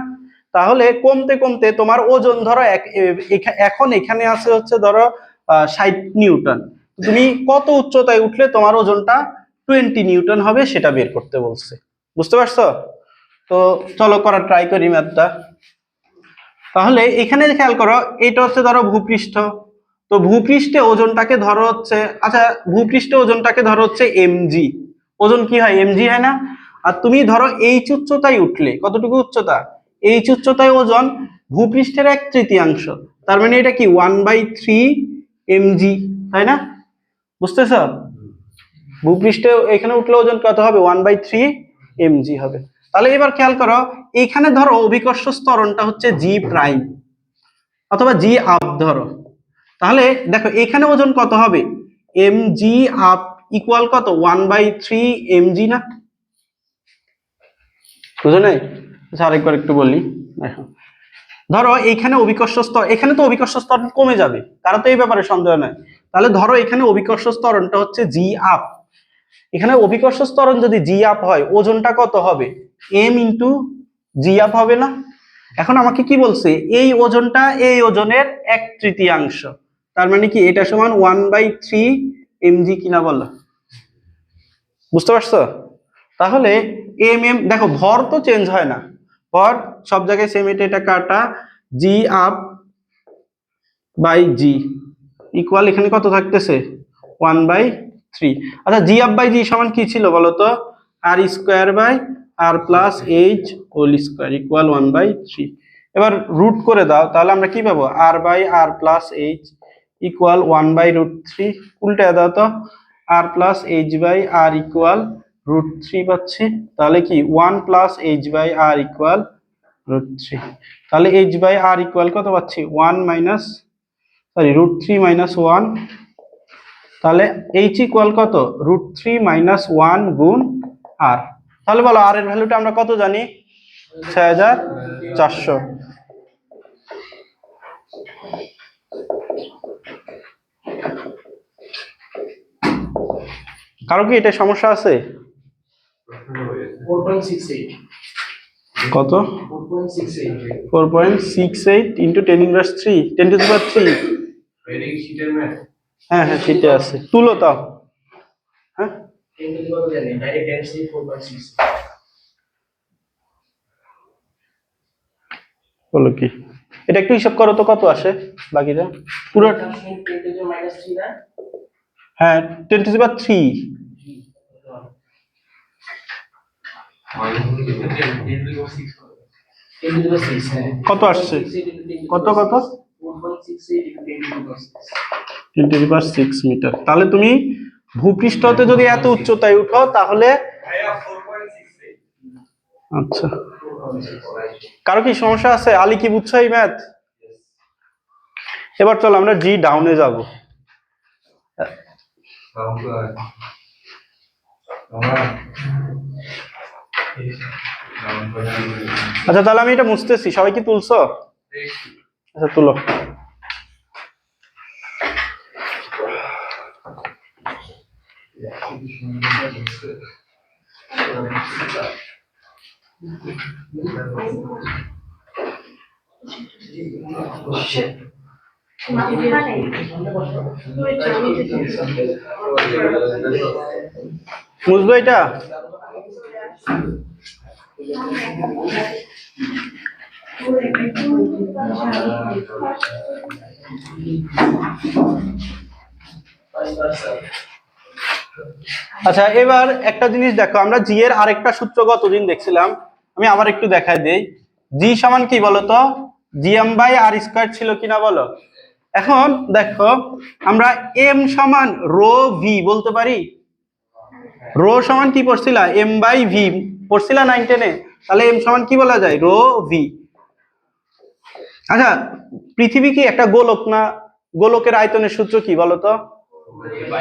S1: তাহলে কমতে কমতে তোমার ওজন ধরো এখন এখানে আছে হচ্ছে ধরো 60 নিউটন, তুমি কত উচ্চতায় উঠলে তোমার ওজনটা 20 নিউটন হবে সেটা বের করতে বলছে। বুঝতে পারছো? তো চলো করার ট্রাই করি ম্যাথটা। তাহলে এখানে খেয়াল করো, এটা হচ্ছে ধরো ভূপৃষ্ঠ, তো ভূপৃষ্ঠে ওজনটাকে ধরো হচ্ছে, আচ্ছা ভূপৃষ্ঠে ওজনটাকে ধরো হচ্ছে এমজি। ওজন কি হয়, এমজি হয় না? আর তুমি ধরো এইচ উচ্চতায় উঠলে, কতটুকু উচ্চতা, এইচ উচ্চতায় ওজন ভূপৃষ্ঠের 1/3, তার মানে এটা কি 1/3 এমজি, তাই না? বুঝতেছ? ভূপৃষ্ঠে এখানে উঠলে ওজন কত হবে, 1/3 এমজি হবে। তাহলে এবার খেয়াল করো, এখানে ধরো অভিকর্ষ ত্বরণটা হচ্ছে জি প্রাইম অথবা জি আপ ধরো, তাহলে দেখো এখানে ওজন কত হবে, এম জি আপ ইকুয়াল কত, 1/3 এমজি না? বুঝো নাই? আচ্ছা আরেকবার একটু বলি, দেখো ধরো এখানে অভিকর্ষ স্তর, এখানে তো অভিকর্ষ ত্বরণ কমে যাবে, কারণ তো এই ব্যাপারে সন্দেহ নাই। তাহলে ধরো এখানে অভিকর্ষ ত্বরণটা হচ্ছে জি আপ, এখানে অভিকর্ষ ত্বরণ যদি জি আপ হয় ওজনটা কত হবে, এম ইন্টু জি আপ হবে না? এখন আমাকে কি বলছে, এই ওজনটা এই ওজনের 1/3, তার মানে কি এটা সমান 1/3 এমজি কিনা বলো? বুঝতে পারছো? তাহলে এম এম দেখো ভর তো চেঞ্জ হয় না, পর সব জায়গায় সেম, এটা কাটা, জি আপ বাই জি ইকুয়াল এখানে কত থাকতেছে 1/3। আচ্ছা জি আপ বাই জি সমান কি ছিল বলতো, r square by R plus H whole square equal 1/3। এবার রুট করে দাও, তাহলে আমরা কি পাবো, r by R plus h equal 1/√3। উল্টে দাও তো, আর plus H by r equal √3 পাচ্ছি। তাহলে কি 1 plus H by r equal √3। তাহলে এইচ বাই আর ইকুয়াল কত পাচ্ছি, 1 মাইনাস √3 মাইনাস 1। তাহলে এইচ ইকুয়াল কত, √3 মাইনাস 1 গুণ আর। তাহলে বলো আর এর ভ্যালুটা আমরা কত জানি, 6400। কারো কি এটা সমস্যা আছে?
S2: 4.68
S1: কত,
S2: 4.68
S1: 4.68 ইন্টু 10 ইনভার্স 3, 10 টু দি পাওয়ার 3। হ্যাঁ হ্যাঁ শীটে আছে, তুলো তাও। হ্যাঁ
S2: 10 to the power জানি ডাইরেক্ট 10 থেকে 4.6
S1: বলো কি, এটা একটু হিসাব করো তো কত আসে বাকিটা পুরো।
S2: 10 to the -3 না,
S1: হ্যাঁ 10 to the power 3।
S2: 10 to the power 6 হ্যাঁ
S1: কত আসছে, কত কত,
S2: 4.68 into 10 to the power 6
S1: 10 to the power 6 meter. তাহলে তুমি ভূপৃষ্ঠতে যদি এত উচ্চতায় উঠো তাহলে, আচ্ছা কারো কি সমস্যা আছে, আলী কি বুঝছো এই ম্যাথ? এবার চলো আমরা জি ডাউনে যাব। আচ্ছা তাহলে আমি এটা মুছতেছি, সবাই কি তুলছো? আচ্ছা তুলো। মুছবো এটা? আচ্ছা এবার একটা জিনিস দেখো, আমরা জি এর আরেকটা সূত্র গতদিন দেখছিলাম, আমি আবার একটু দেখাই দেই। জি সমান কি বলতো, জিএম বাই আর স্কয়ার ছিল কিনা বলো। এখন দেখো আমরা এম সমান রো ভি বলতে পারি। রো সমান কি পড়ছিলা, এম বাই ভি পড়ছিলা 9-10-এ। তাহলে এম সমান কি বলা যায়, রো ভি। আচ্ছা পৃথিবী কি একটা গোলক না, গোলকের আয়তনের সূত্র কি বলতো,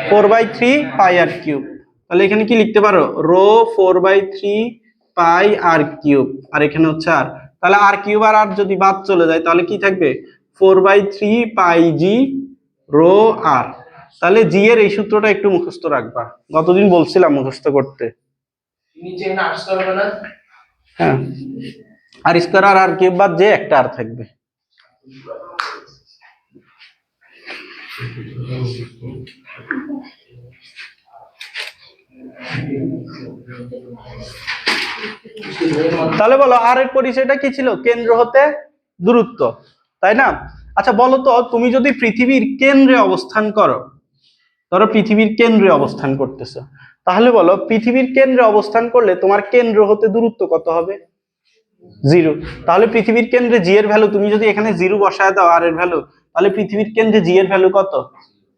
S1: 4/3 পাই আর কিউব। তাহলে এখানে কি লিখতে পারো, রো 4/3 পাই আর কিউব, আর এখানে হচ্ছে আর। তাহলে আর কিউব আর আর যদি বাদ চলে যায় তাহলে কি থাকবে, 4/3 পাই জি রো আর। তাহলে জি এর এই সূত্রটা একটু মুখস্থ রাখবা, গতদিন বলছিলাম মুখস্থ করতে।
S2: নিচে না আসতে হবে না,
S1: হ্যাঁ আর স্কয়ার আর আর কিউব বাদ যে একটা আর থাকবে। তাহলে বলো আর এর পরিচয়টা কি ছিল, কেন্দ্র হতে দূরত্ব, তাই না? আচ্ছা বলো তো, তুমি যদি পৃথিবীর কেন্দ্রে অবস্থান করো, ধরো পৃথিবীর কেন্দ্রে অবস্থান করতেছো, তাহলে বলো পৃথিবীর কেন্দ্রে অবস্থান করলে তোমার কেন্দ্র হতে দূরত্ব কত হবে, 0। তাহলে পৃথিবীর কেন্দ্রে জি এর ভ্যালু তুমি যদি এখানে 0 বসায় দাও আর এর ভ্যালু, তাহলে পৃথিবীর কেন্দ্রে জি এর ভ্যালু কত,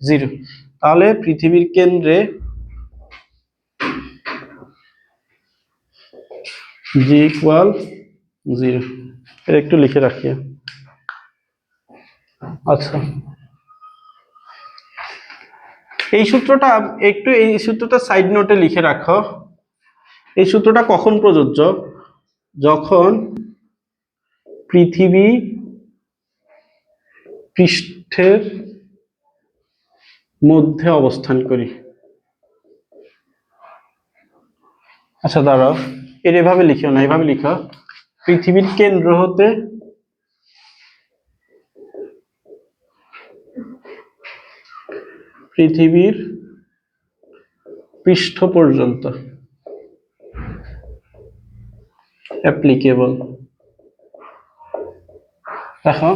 S1: 0। তাহলে পৃথিবীর কেন্দ্রে জি ইকুয়াল 0, এটা একটু লিখে রাখি। আচ্ছা এই সূত্রটা একটু, এই সূত্রটা সাইড নোটে লিখে রাখো। এই সূত্রটা কখন প্রযোজ্য, যখন পৃথিবী পৃষ্ঠের মধ্যে অবস্থান করি। আচ্ছা দাঁড়াও, এর এভাবে লিখো না, এভাবে লিখো, পৃথিবীর কেন্দ্র হতে পৃথিবীর পৃষ্ঠ পর্যন্ত অ্যাপ্লিকেবল। দেখো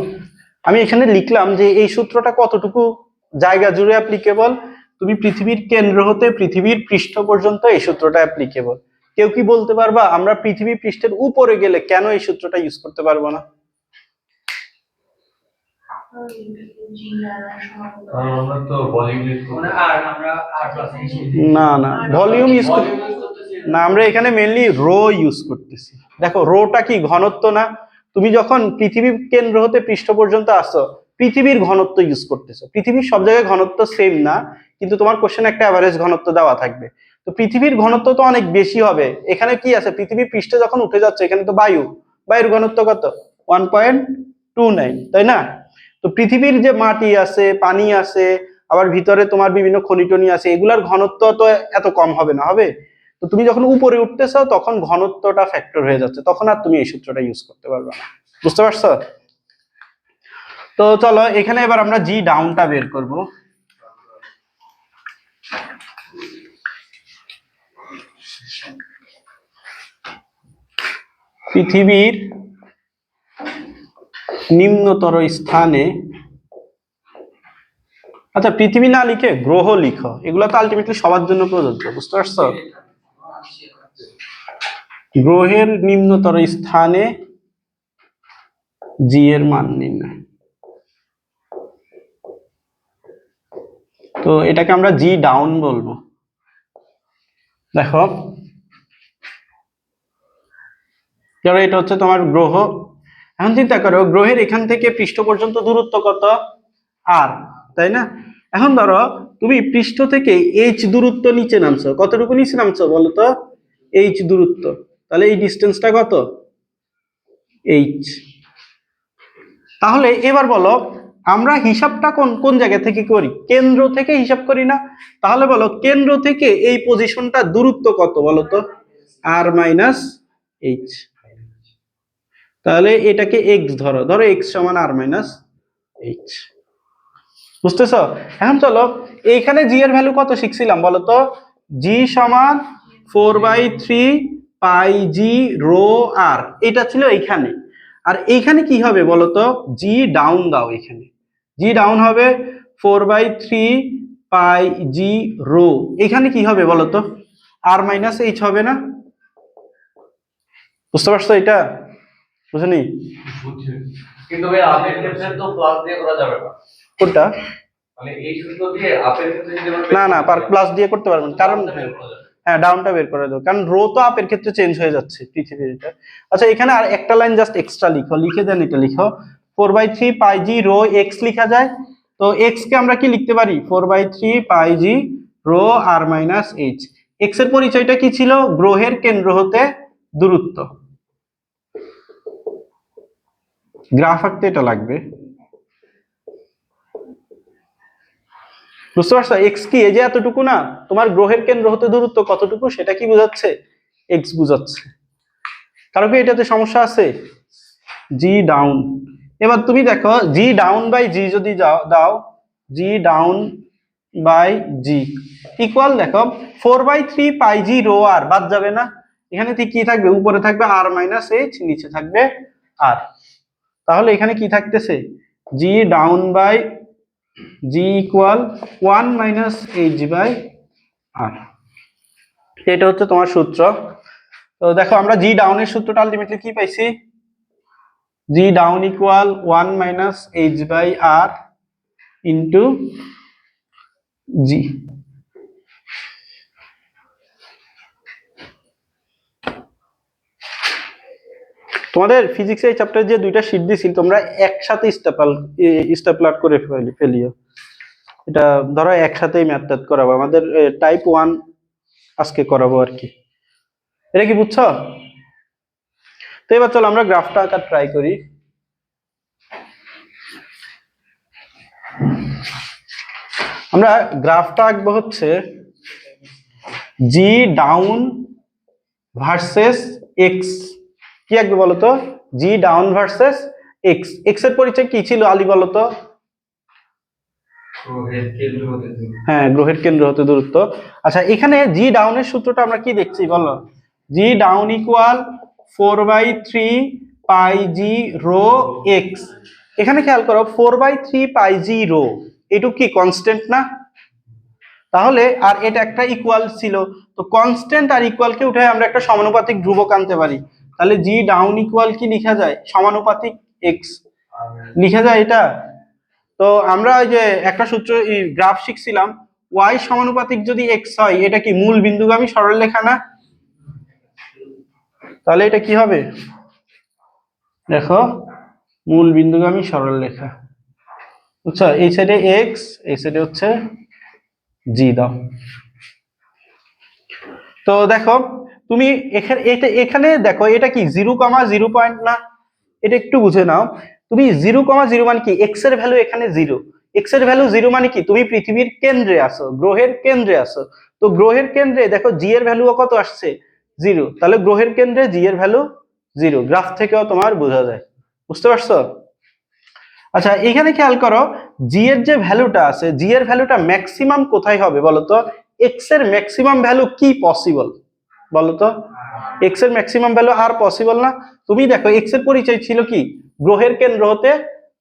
S1: আমি এখানে লিখলাম যে এই সূত্রটা কতটুকু জায়গা জুড়ে অ্যাপ্লিকেবল। তুমি পৃথিবীর কেন্দ্র হতে পৃথিবীর পৃষ্ঠ পর্যন্ত এই সূত্রটা অ্যাপ্লিকেবল। কেউ কি বলতে পারবা আমরা পৃথিবী পৃষ্ঠের উপরে গেলে কেন এই সূত্রটা ইউজ করতে পারবো না?
S3: আমরা তো ভলিউম ইউজ
S2: মানে
S3: করি।
S2: আর আমরা আর প্লাস
S1: না না, ভলিউম ইউজ না, আমরা এখানে মেইনলি রো ইউজ করতেছি। দেখো রোটা কি ঘনত্ব না? তুমি যখন পৃথিবীর কেন্দ্র হতে পৃষ্ঠ পর্যন্ত আসো পৃথিবীর ঘনত্ব ইউজ করতেছো। পৃথিবীর সব জায়গায় ঘনত্ব সেম না, কিন্তু তোমার কোশ্চেনে একটা অ্যাভারেজ ঘনত্ব দেওয়া থাকবে। তো পৃথিবীর ঘনত্ব তো অনেক বেশি হবে। এখানে কি আছে, পৃথিবী পৃষ্ঠে যখন উঠে যাচ্ছে এখানে তো বায়ুর ঘনত্ব কত? 1.29, তাই না? তো পৃথিবীর যে মাটি আছে, পানি আছে, আবার ভিতরে তোমার বিভিন্ন খনিটনি আছে, এগুলার ঘনত্ব তো এত কম হবে না, হবে? তো তুমি যখন উপরে উঠতেছো তখন ঘনত্বটা ফ্যাক্টর হয়ে যাচ্ছে, তখন আর তুমি এই সূত্রটা ইউজ করতে পারবে না। বুঝতে পারছো? তো চলো এখানে এবার আমরা জি ডাউনটা বের করব। পৃথিবীর নিম্নতর স্থানে, আচ্ছা পৃথিবী না লিখে গ্রহ লিখো, এগুলো তো আলটিমেটলি সবার জন্য প্রযোজ্য। বুঝতে পারছো? গ্রহের নিম্নতর স্থানে জি এর মান নির্ণয়। তো এটাকে আমরা জি ডাউন বলবো। দেখো ধরো এটা হচ্ছে তোমার গ্রহ। এখন চিন্তা করো গ্রহের এখান থেকে পৃষ্ঠ পর্যন্ত দূরত্ব কত? আর, তাই না? এখন ধরো তুমি পৃষ্ঠ থেকে এইচ দূরত্ব নিচে নামছো, কতটুকু নিচে নামছো বলো তো? এইচ দূরত্ব। তাহলে এই ডিস্টেন্সটা কত? এইচ। তাহলে এবার বলো আমরা হিসাবটা কোন কোন জায়গা থেকে করি? কেন্দ্র থেকে হিসাব করি না? তাহলে বলো কেন্দ্র থেকে এই পজিশনটা দূরত্ব কত বলো তো? আর মাইনাস এইচ। তাহলে এটাকে এক্স ধরো, ধরো এক্স সমান আর মাইনাস এইচ। বুঝতেছ? এখন চলো এইখানে জি এর ভ্যালু কত শিখছিলাম বলো তো? জি সমান 4/3 পাই জি রো আর, এটা ছিল এইখানে। আর এইখানে কি হবে বলো তো? জি ডাউন দাও, এখানে জি ডাউন হবে 4/3 পাই জি রো। এখানে কি হবে বলো তো? আর মাইনাস এইচ হবে না? বুঝতে পারছো এটা? বুঝনি?
S3: বুঝছি। কিন্তু ভাই আপের ক্ষেত্রে তো প্লাস দিয়ে করা যাবে না।
S1: কোনটা?
S3: মানে এই সূত্র দিয়ে আপের ক্ষেত্রে যদি আমরা
S1: না না, প্লাস দিয়ে করতে পারবেন, কারণ হ্যাঁ ডাউনটা বের করে দাও, কারণ রো তো আপের ক্ষেত্রে চেঞ্জ হয়ে যাচ্ছে পৃথিবীর এটা। আচ্ছা এখানে আর একটা লাইন জাস্ট এক্সট্রা লিখো, লিখে দেন এটা লিখো 4/3 পাই জি রো এক্স লিখা যায়। তো এক্স কে আমরা কি লিখতে পারি? 4/3 পাই জি রো আর মাইনাস এইচ। এক্স এর পরিচয়টা কি ছিল? গ্রহের কেন্দ্র হতে দূরত্ব। গ্রাফ আঁকতে এটা লাগবে। বুঝতে পারছো? এক্স কি এই যে এতটুকু না, তোমার গ্রহের কেন্দ্র হতে দূরত্ব কতটুকু সেটা কি বোঝাচ্ছে? এক্স বুঝাচ্ছে। কারণ কি এটাতে সমস্যা আছে? জি ডাউন। এবার তুমি দেখো জি ডাউন বাই জি যদি দাও, জি ডাউন বাই জি ইকুয়াল দেখো 4/3 পাই জি রো আর, বাদ যাবে না? এখানে ঠিক কি থাকবে? উপরে থাকবে আর মাইনাস এইচ, নিচে থাকবে আর। তাহলে এখানে কি থাকতেছে? G down by g equal 1 minus h by r. এটা হচ্ছে তোমার সূত্র। তো দেখো আমরা জি ডাউনের সূত্রটা আলটিমেটলি কি পাইছি? G down equal 1 minus h by r into g. তোমাদের ফিজিক্সের এই চ্যাপ্টারে যে দুইটা শীট দিছিল তোমরা একসাথে স্টেপলার করে ফেলিও। এটা ধরো একসাথেই ম্যাথ ট্যাথ করাবো, আমাদের টাইপ 1 আজকে করাবো আর কি। এটা কি বুঝছো? তো এবার চলো আমরা গ্রাফটা আঁকা ট্রাই করি। আমরা গ্রাফটা আঁকবো হচ্ছে জি ডাউন ভার্সেস এক্স। কি আঁকবে বলতো? জি ডাউন ভার্সেস এক্স। এক্স এর পরিচয় কি ছিল আলী বলতো? হ্যাঁ গ্রহের কেন্দ্র হতে দূরত্ব। আচ্ছা এখানে জি ডাউনের সূত্রটা আমরা কি দেখছি বলো? জি ডাউন ইকুয়াল 4/3 পাই জি রো এক্স। এখানে খেয়াল করো 4/3 পাই জি রো, এটুকু কি কনস্ট্যান্ট না? তাহলে আর এটা একটা ইকুয়াল ছিল, তো কনস্ট্যান্ট আর ইকুয়ালকে উঠে আমরা একটা সমানুপাতিক ধ্রুবক আনতে পারি। তাহলে জি ডাউন ইকুয়াল কি লিখা যায়? সমানুপাতিক এক্স লিখা যায় এটা। তো আমরা ওই যে একটা সূত্র গ্রাফ শিখছিলাম, ওয়াই সমানুপাতিক যদি এক্স হয়, এটা কি মূল বিন্দুগামী সরলরেখা না? তাহলে এটা কি হবে? দেখো, মূল বিন্দুগামী সরলরেখা। বুঝছো? এই সাইডে এক্স, এই সাইডে হচ্ছে জি দাও। তো দেখো, তুমি এখানে দেখো, এটা কি 0,0 পয়েন্ট না? এটা একটু বুঝে নাও। তুমি 0,0 মানে কি? এক্স এর ভ্যালু এখানে 0। এক্স এর ভ্যালু 0 মানে কি? তুমি পৃথিবীর কেন্দ্রে আছো, গ্রহের কেন্দ্রে আছো। তো গ্রহের কেন্দ্রে দেখো জি এর ভ্যালু কত আসছে? 0। তাহলে গ্রহের কেন্দ্রে জি এর ভ্যালু 0, গ্রাফ থেকেও তোমার বোঝা যায়। বুঝতে পারছো? আচ্ছা, এখানে খেয়াল করো, জি এর যে ভ্যালুটা আছে, জি এর ভ্যালুটা ম্যাক্সিমাম কোথায় হবে বলো তো? এক্স এর ম্যাক্সিমাম ভ্যালু কি পসিবল বলো তো? এক্স এর ম্যাক্সিমাম ভ্যালু আর পসিবল না। তুমি দেখো, এক্স এর পরিচয় ছিল কি? গ্রহের কেন্দ্র হতে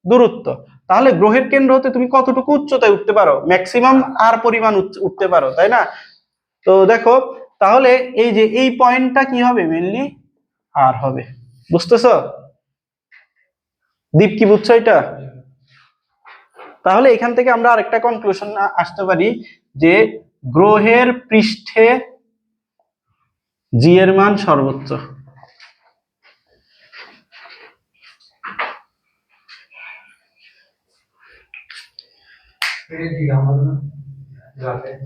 S1: দূরত্ব। তাহলে গ্রহের কেন্দ্র হতে তুমি কতটুকু উচ্চতায় উঠতে পারো? ম্যাক্সিমাম আর পরিমাণ উঠতে পারো, তাই না? তো দেখো, তাহলে এই যে এই পয়েন্টটা কি হবে? মেইনলি আর হবে। বুঝতেছো দীপ? কি বুঝছো এটা? তাহলে এখান থেকে আমরা আরেকটা কনক্লুশন আসতে পারি যে গ্রহের পৃষ্ঠে জি এর মান সর্বোচ্চ।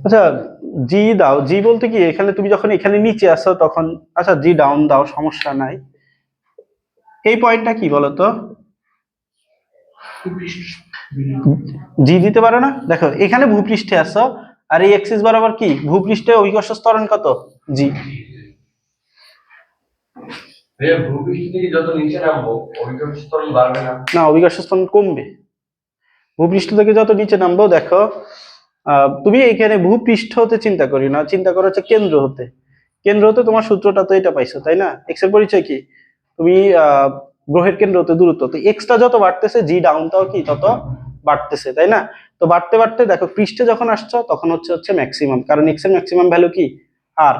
S1: আচ্ছা, জি দাও। জি বলতে কি, এখানে তুমি যখন এখানে নিচে আসো তখন, আচ্ছা জি ডাউন দাও, সমস্যা নাই। এই পয়েন্টটা কি বলতো? জি দিতে পারো না? দেখো, এখানে ভূপৃষ্ঠে আসো, আর এই এক্সিস বরাবর কি ভূপৃষ্ঠে অভিকর্ষ ত্বরণ কত? জি।
S3: ভূপৃষ্ঠ থেকে যত নিচে নামবো অভিকর্ষ ত্বরণ বাড়বে না?
S1: না, অভিকর্ষ ত্বরণ কমবে। ভূপৃষ্ঠ থেকে যত নিচে নামবো, দেখো, তুমি এখানে ভূপৃষ্ঠ হতে চিন্তা করি না, চিন্তা করো হচ্ছে কেন্দ্র হতে। কেন্দ্র হতে তোমার সূত্রটা তো এটা পাইছো, তাই না? এক্স এর পরিচয় কি? তুমি গ্রহের কেন্দ্র হতে দূরত্ব, তো এক্সটা যত বাড়তেছে জি ডাউনটাও কি তত বাড়তেছে, তাই না? তো বাড়তে বাড়তে দেখো, পৃষ্ঠে যখন আসছো তখন হচ্ছে হচ্ছে ম্যাক্সিমাম, কারণ এক্স এর ম্যাক্সিমাম ভ্যালু কি? আর।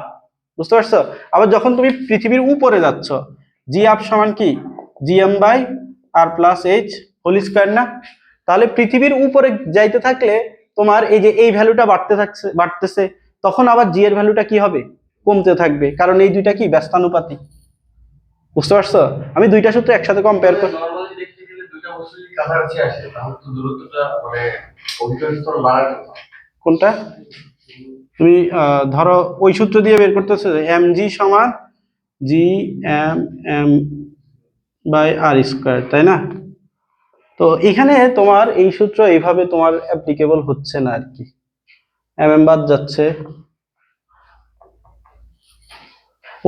S1: বুঝতে পারছো? আবার যখন তুমি পৃথিবীর উপরে যাচ্ছ, জি আপ সমান কি? G M by R plus H whole square না? তাহলে পৃথিবীর উপরে যাইতে থাকলে তোমার এই যে এই ভ্যালুটা বাড়তেছে, তখন আবার জি এর ভ্যালুটা কি হবে? কমতে থাকবে, কারণ এই দুইটা কি ব্যস্তানুপাতিক। বুঝতে পারছো? আমি দুইটা সূত্র একসাথে কম্পেয়ার করি।
S3: নরমালি দেখতে গেলে দুইটা বস্তু যদি কাছাকাছি আসে তাহলে তো দূরত্বটা মানে অভিকর্ষ ত্বরণ বাড়ার কথা।
S1: কোনটা? তুমি ধরো ওই সূত্র দিয়ে বের করতেছো, এম জি সমান G M M by R square, তাই না? তো এখানে তোমার এই সূত্র এইভাবে তোমার অ্যাপ্লিকেবল হচ্ছে না আর কি, এম এম বাদ যাচ্ছে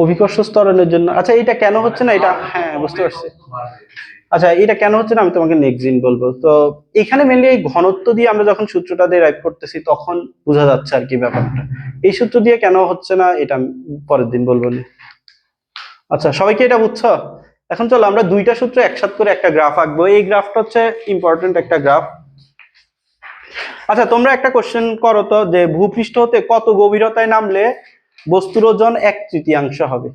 S1: অভিকর্ষ ত্বরণের জন্য। আচ্ছা, এটা কেন হচ্ছে না? এটা হ্যাঁ বুঝতে পারছি। আচ্ছা, এটা কেন হচ্ছে না আমি তোমাকে নেক্সট দিন বলবো। তো এখানে মেনলি এই ঘনত্ব দিয়ে আমরা যখন সূত্রটা ডেরাইভ করতেছি তখন বোঝা যাচ্ছে আর কি ব্যাপারটা। এই সূত্র দিয়ে কেন হচ্ছে না এটা আমি পরের দিন বলবো নি। আচ্ছা, সবাইকে এটা বুঝছো? এখন চলো আমরা দুইটা সূত্র একসাথে করে একটা গ্রাফ আঁকবো। এই গ্রাফটা হচ্ছে ইম্পর্টেন্ট একটা গ্রাফ। আচ্ছা, তোমরা একটা কোশ্চেন করো তো, যে ভূপৃষ্ঠ হতে কত গভীরতায় নামলে বস্তুর ওজন 1/3 হবে?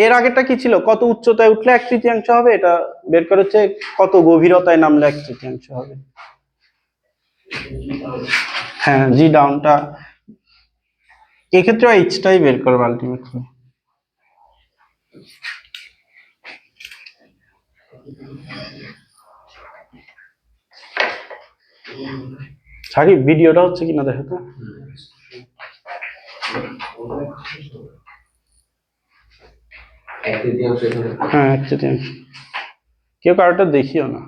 S1: এর আগেরটা কি ছিল? কত উচ্চতায় উঠলে 1/3 হবে? এটা বের করেছে কত গভীরতায় নামলে 1/3 হবে। হ্যাঁ, জি ডাউনটা এক্ষেত্রে এইচটাই বের করবে আলটিমেটলি। সাকিব, ভিডিওটা হচ্ছে কিনা দেখো তো। হ্যাঁ, 1/3। কেউ কারোটা দেখিও না।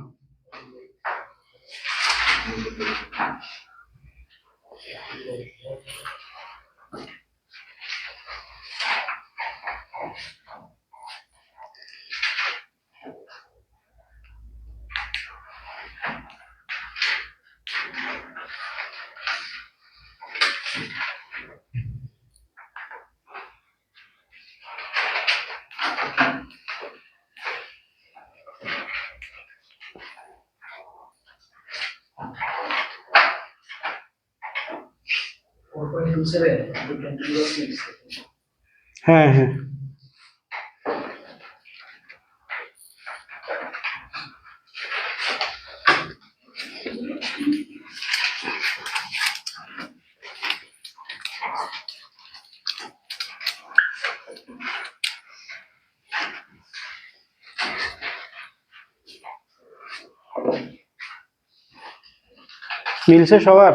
S2: 4.27 into 10 to the 6.
S1: হ্যাঁ হ্যাঁ মিলছে সবার?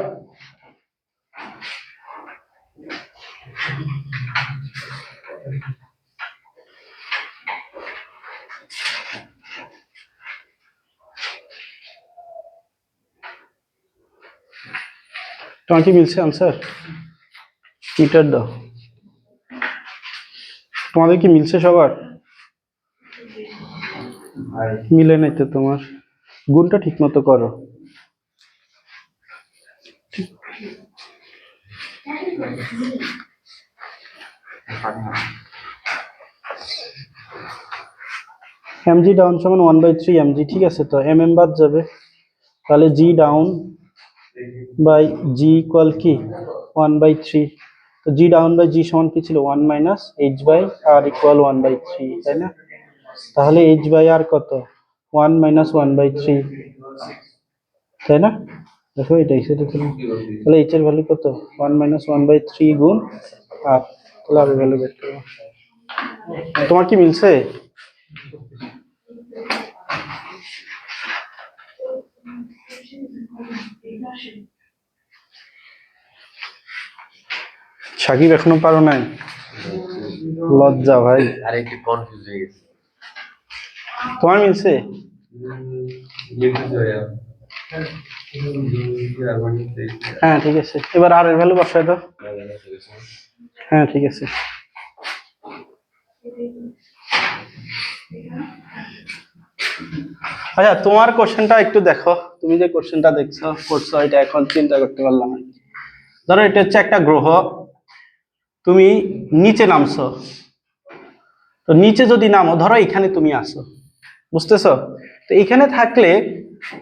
S1: তোমার কি মিলছে আনসার? মিটার দাও। তোমাদের কি মিলছে সবার? মিলে নাই তো তোমার, গুণটা ঠিক মতো করো। mg ডাউন সমান 1/3 mg, ঠিক আছে? তো mm বাদ যাবে, তাহলে g down by g equal কি 1/3। তো g ডাউন বাই g সমান কি ছিল 1 minus h by r equal 1/3, তাই না? তাহলে h বাই r কত 1 মাইনাস 1/3, তাই না? দেখো এটাই সেটা ছিল, তাহলে h এর ভ্যালু কত 1 মাইনাস 1/3 গুণ r, তাহলে আর ভ্যালু বের করব। তোমার কি মিলছে? সাকিব এখনো পারো নাই? লজ্জা ভাই,
S3: আর একটু কনফিউজ হয়ে গেছে।
S1: তোমার মিলছে? হ্যাঁ ঠিক আছে, এবার আর এর ভ্যালু বসাই দাও। হ্যাঁ ঠিক আছে। আচ্ছা তোমার কোশ্চেনটা একটু দেখো, তুমি যে কোশ্চেনটা করছো এটা এখন চিন্তা করতে পারলাম না। ধরো এটা হচ্ছে একটা গ্রহ, তুমি নিচে নামছো, তো নিচে যদি নামো, ধরো এখানে তুমি আসো, বুঝতেছো? তো এখানে থাকলে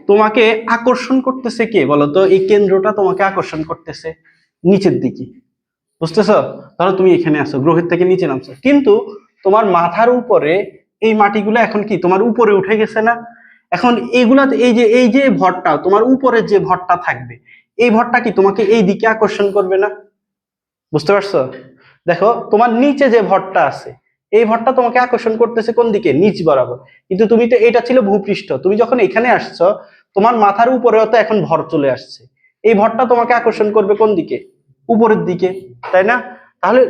S1: তোমাকে আকর্ষণ করতেছে কে বলো তো? এই কেন্দ্রটা তোমাকে আকর্ষণ করতেছে নিচের দিকে, বুঝতেছো? ধরো তুমি এখানে আসো, গ্রহের থেকে নিচে নামছো, কিন্তু তোমার মাথার উপরে এই মাটিগুলো এখন কি তোমার উপরে উঠে গেছে না? এখন এইগুলাতে এই যে ভরটা, তোমার উপরে যে ভরটা থাকবে, এই ভরটা কি তোমাকে এই দিকে আকর্ষণ করবে না? বুঝতে পারছো? দেখো তোমার নিচে যে ভরটা আছে, এই ভরটা তোমাকে আকর্ষণ করতেছে কোন দিকে? নিচ বরাবর। কিন্তু তুমি তো, এটা ছিল ভূপৃষ্ঠ, তুমি যখন এখানে আসছো, তোমার মাথার উপরেও তো এখন ভর চলে আসছে, এই ভরটা তোমাকে আকর্ষণ করবে কোন দিকে? উপরের দিকে, তাই না? তাহলে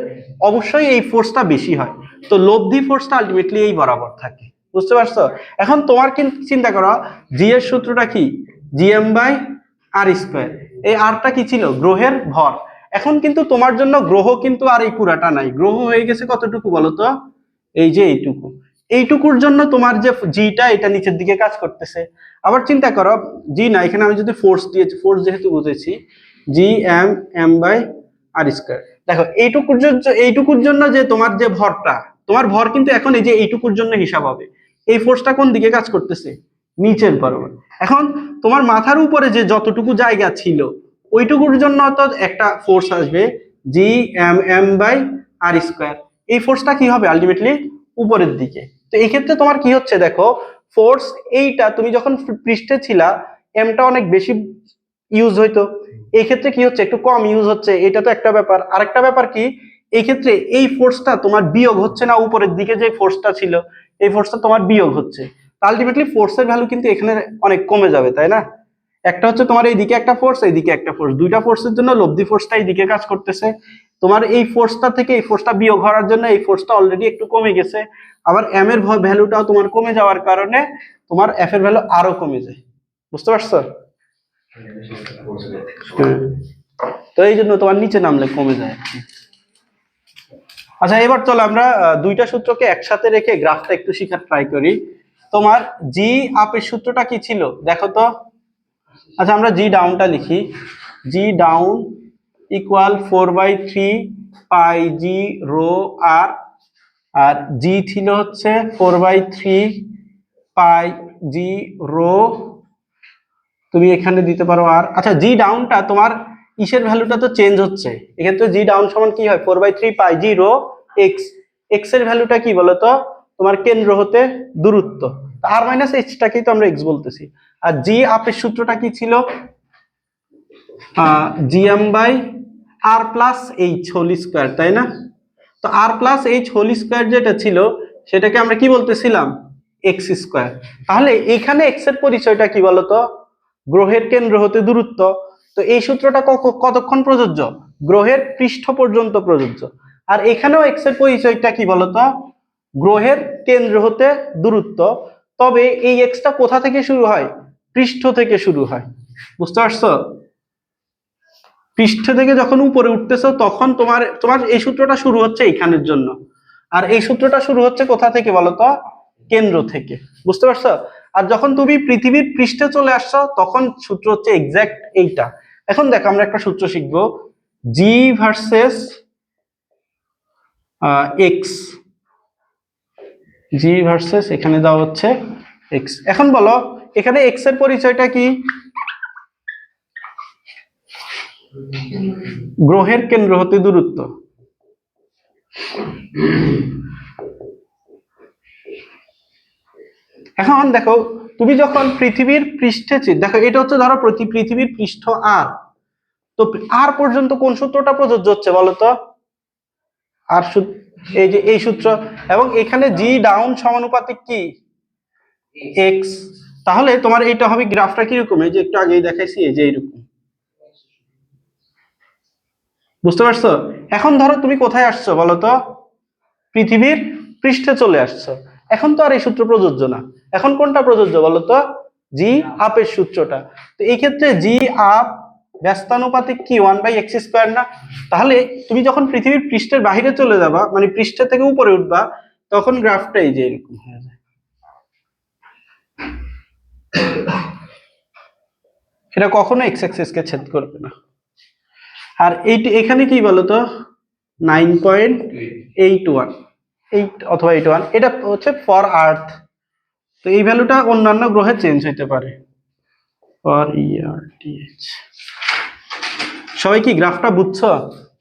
S1: অবশ্যই এই ফোর্সটা বেশি হয়, তো লব্ধি ফোর্সটা আলটিমেটলি এই বরাবর থাকে। বুঝতে পারছো? এখন তোমার কিন্তু চিন্তা করো, জি এর সূত্রটা কি? GM by R square. এই আরটা কি ছিল? গ্রহের ভর। এখন কিন্তু তোমার জন্য গ্রহ কিন্তু আর এই পুরাটা নাই, গ্রহ হয়ে গেছে কতটুকু বলতো? এই যে এইটুকু, এইটুকুর জন্য তোমার যে জিটা, এটা নিচের দিকে কাজ করতেছে। আবার চিন্তা করো, জি না, এখানে আমি যদি ফোর্স দিয়েছি, ফোর্স যেহেতু বুঝেছি, G M M by R square. দেখো এইটুকুর জন্য যে তোমার যে ভরটা, তোমার ভর কিন্তু এখন এই যে এইটুকুর জন্য হিসাব হবে, এই ফোর্সটা কোন দিকে কাজ করতেছে? নিচের বরাবর। এখন তোমার মাথার উপরে যে যতটুকু জায়গা ছিল, ওইটুকুর জন্য তো একটা ফোর্স আসবে, G M M by R square. এই ফোর্সটা কি হবে আলটিমেটলি? উপরের দিকে। তো এই ক্ষেত্রে তোমার কি হচ্ছে দেখো, ফোর্স এইটা তুমি যখন পৃষ্ঠে ছিলা, এমটা অনেক বেশি ইউজ হইতো, এই ক্ষেত্রে কি হচ্ছে? একটু কম ইউজ হচ্ছে, এটা তো একটা ব্যাপার। আরেকটা ব্যাপার কি, এই ক্ষেত্রে এই ফোর্সটা তোমার বিয়োগ হচ্ছে না, উপরের দিকে যে ফোর্সটা ছিল, এই ফোর্সটা তোমার বিয়োগ হচ্ছে। আলটিমেটলি ফোর্সের ভ্যালু কিন্তু এখানে অনেক কমে যাবে, তাই না? একটা হচ্ছে তোমার এইদিকে একটা ফোর্স, এইদিকে একটা ফোর্স, দুইটা ফোর্সের জন্য লব্ধি ফোর্সটা এইদিকে কাজ করতেছে, তোমার এই ফোর্সটা থেকে এই ফোর্সটা বিয়োগ হওয়ার জন্য এই ফোর্সটা অলরেডি একটু কমে গেছে। আবার এম এর ভ্যালুটাও তোমার কমে যাওয়ার কারণে তোমার এফ এর ভ্যালু আরো কমে যায়। বুঝতে পারছো? তো এই জন্য তোমার নিচে নামলে কমে যায় আর কি। আচ্ছা এবার চলো আমরা দুইটা সূত্রকে একসাথে রেখে গ্রাফটা একটু শেখার ট্রাই করি। তোমার জি আপের সূত্রটা কি ছিল দেখো তো। আচ্ছা আমরা জি ডাউনটা লিখি, জি ডাউন ইকুয়াল 4/3 পাই জি রো আর, আর জি ছিল হচ্ছে 4/3 পাই জি রো, তুমি এখানে দিতে পারো আর। আচ্ছা জি ডাউনটা তোমার ইসের ভ্যালুটা তো চেঞ্জ হচ্ছে, এক্ষেত্রে জি ডাউন সমান কি হয় 4/3 পাই জি রো এক্স। এক্স এর ভ্যালুটা কি বলতো, তোমার কেন্দ্র হতে দূরত্ব, আর মাইনাস এইচটাকেই তো আমরা এক্স বলতেছি। আর জি আপের সূত্রটা কি ছিল, GM by R plus H whole square, তাই না? তো আর প্লাস এইচ হোল স্কোয়ার যেটা ছিল সেটাকে আমরা কি বলতেছিলাম, এক্স স্কোয়ার। তাহলে এখানে এক্স এর পরিচয়টা কি বলতো, গ্রহের কেন্দ্র হতে দূরত্ব। তো এই সূত্রটা কতক্ষণ প্রযোজ্য, গ্রহের পৃষ্ঠ পর্যন্ত প্রযোজ্য। আর এখানেও এক্স এর পরিচয়টা কি বলতো, গ্রহের কেন্দ্র হতে দূরত্ব। তবে এই এক্সটা কোথা থেকে শুরু হয়, পৃষ্ঠ থেকে শুরু হয়। বুঝতে পারছো? পৃষ্ঠ থেকে যখন উপরে উঠতেছো তখন তোমার তোমার এই সূত্রটা শুরু হচ্ছে এইখানের জন্য, আর এই সূত্রটা শুরু হচ্ছে কোথা থেকে বলতো, কেন্দ্র থেকে। বুঝতে পারছো? আর যখন তুমি পৃথিবীর পৃষ্ঠে চলে আসছো তখন সূত্র হচ্ছে এক্সাক্ট এইটা। এখন দেখো আমরা একটা সূত্র শিখবো, জি ভার্সেস এক্স, জি ভার্সেস এখানে দেওয়া হচ্ছে এক্স। এখন বলো এখানে এক্স এর পরিচয়টা কি, গ্রহের কেন্দ্র হতে দূরত্ব। এখন দেখো তুমি যখন পৃথিবীর পৃষ্ঠে দেখো এটা হচ্ছে ধরো পৃথিবীর পৃষ্ঠ আর, তো আর পর্যন্ত কোন সূত্রটা প্রযোজ্য হচ্ছে বলতো, আর এই যে এই সূত্র, এবং এখানে জি ডাউন সমানুপাতিক কি এক্স। তাহলে তোমার এইটা হবে গ্রাফটা কিরকম, এই যে একটু আগেই দেখাইছি এই যে এইরকম। বুঝতে পারছো? এখন ধরো তুমি কোথায় আসছো বলতো, পৃথিবীর পৃষ্ঠে চলে আসছো। এখন তো আর এই সূত্র প্রযোজ্য না, এখন কোনটা প্রযোজ্য বলতো, জি আপের সূত্রটা। তো এই ক্ষেত্রে জি আপ ব্যস্তানুপাতিক কি 1/x² না? তাহলে তুমি যখন পৃথিবীর পৃষ্ঠের বাইরে চলে যাবা, মানে পৃষ্ঠ থেকে উপরে উঠবা, তখন গ্রাফটা এই যে এরকম হয়ে যায়। এটা কখনো এক্স অ্যাক্সিস কে ছেদ করবে না। আর এখানে কি বলতো 9.81, 8 অথবা 81, এটা হচ্ছে ফর আর্থ। তো এই ভ্যালুটা অন্যান্য গ্রহে চেঞ্জ হইতে পারে। ফর ইআরটিএইচ, সবাই কি গ্রাফটা বুঝছো?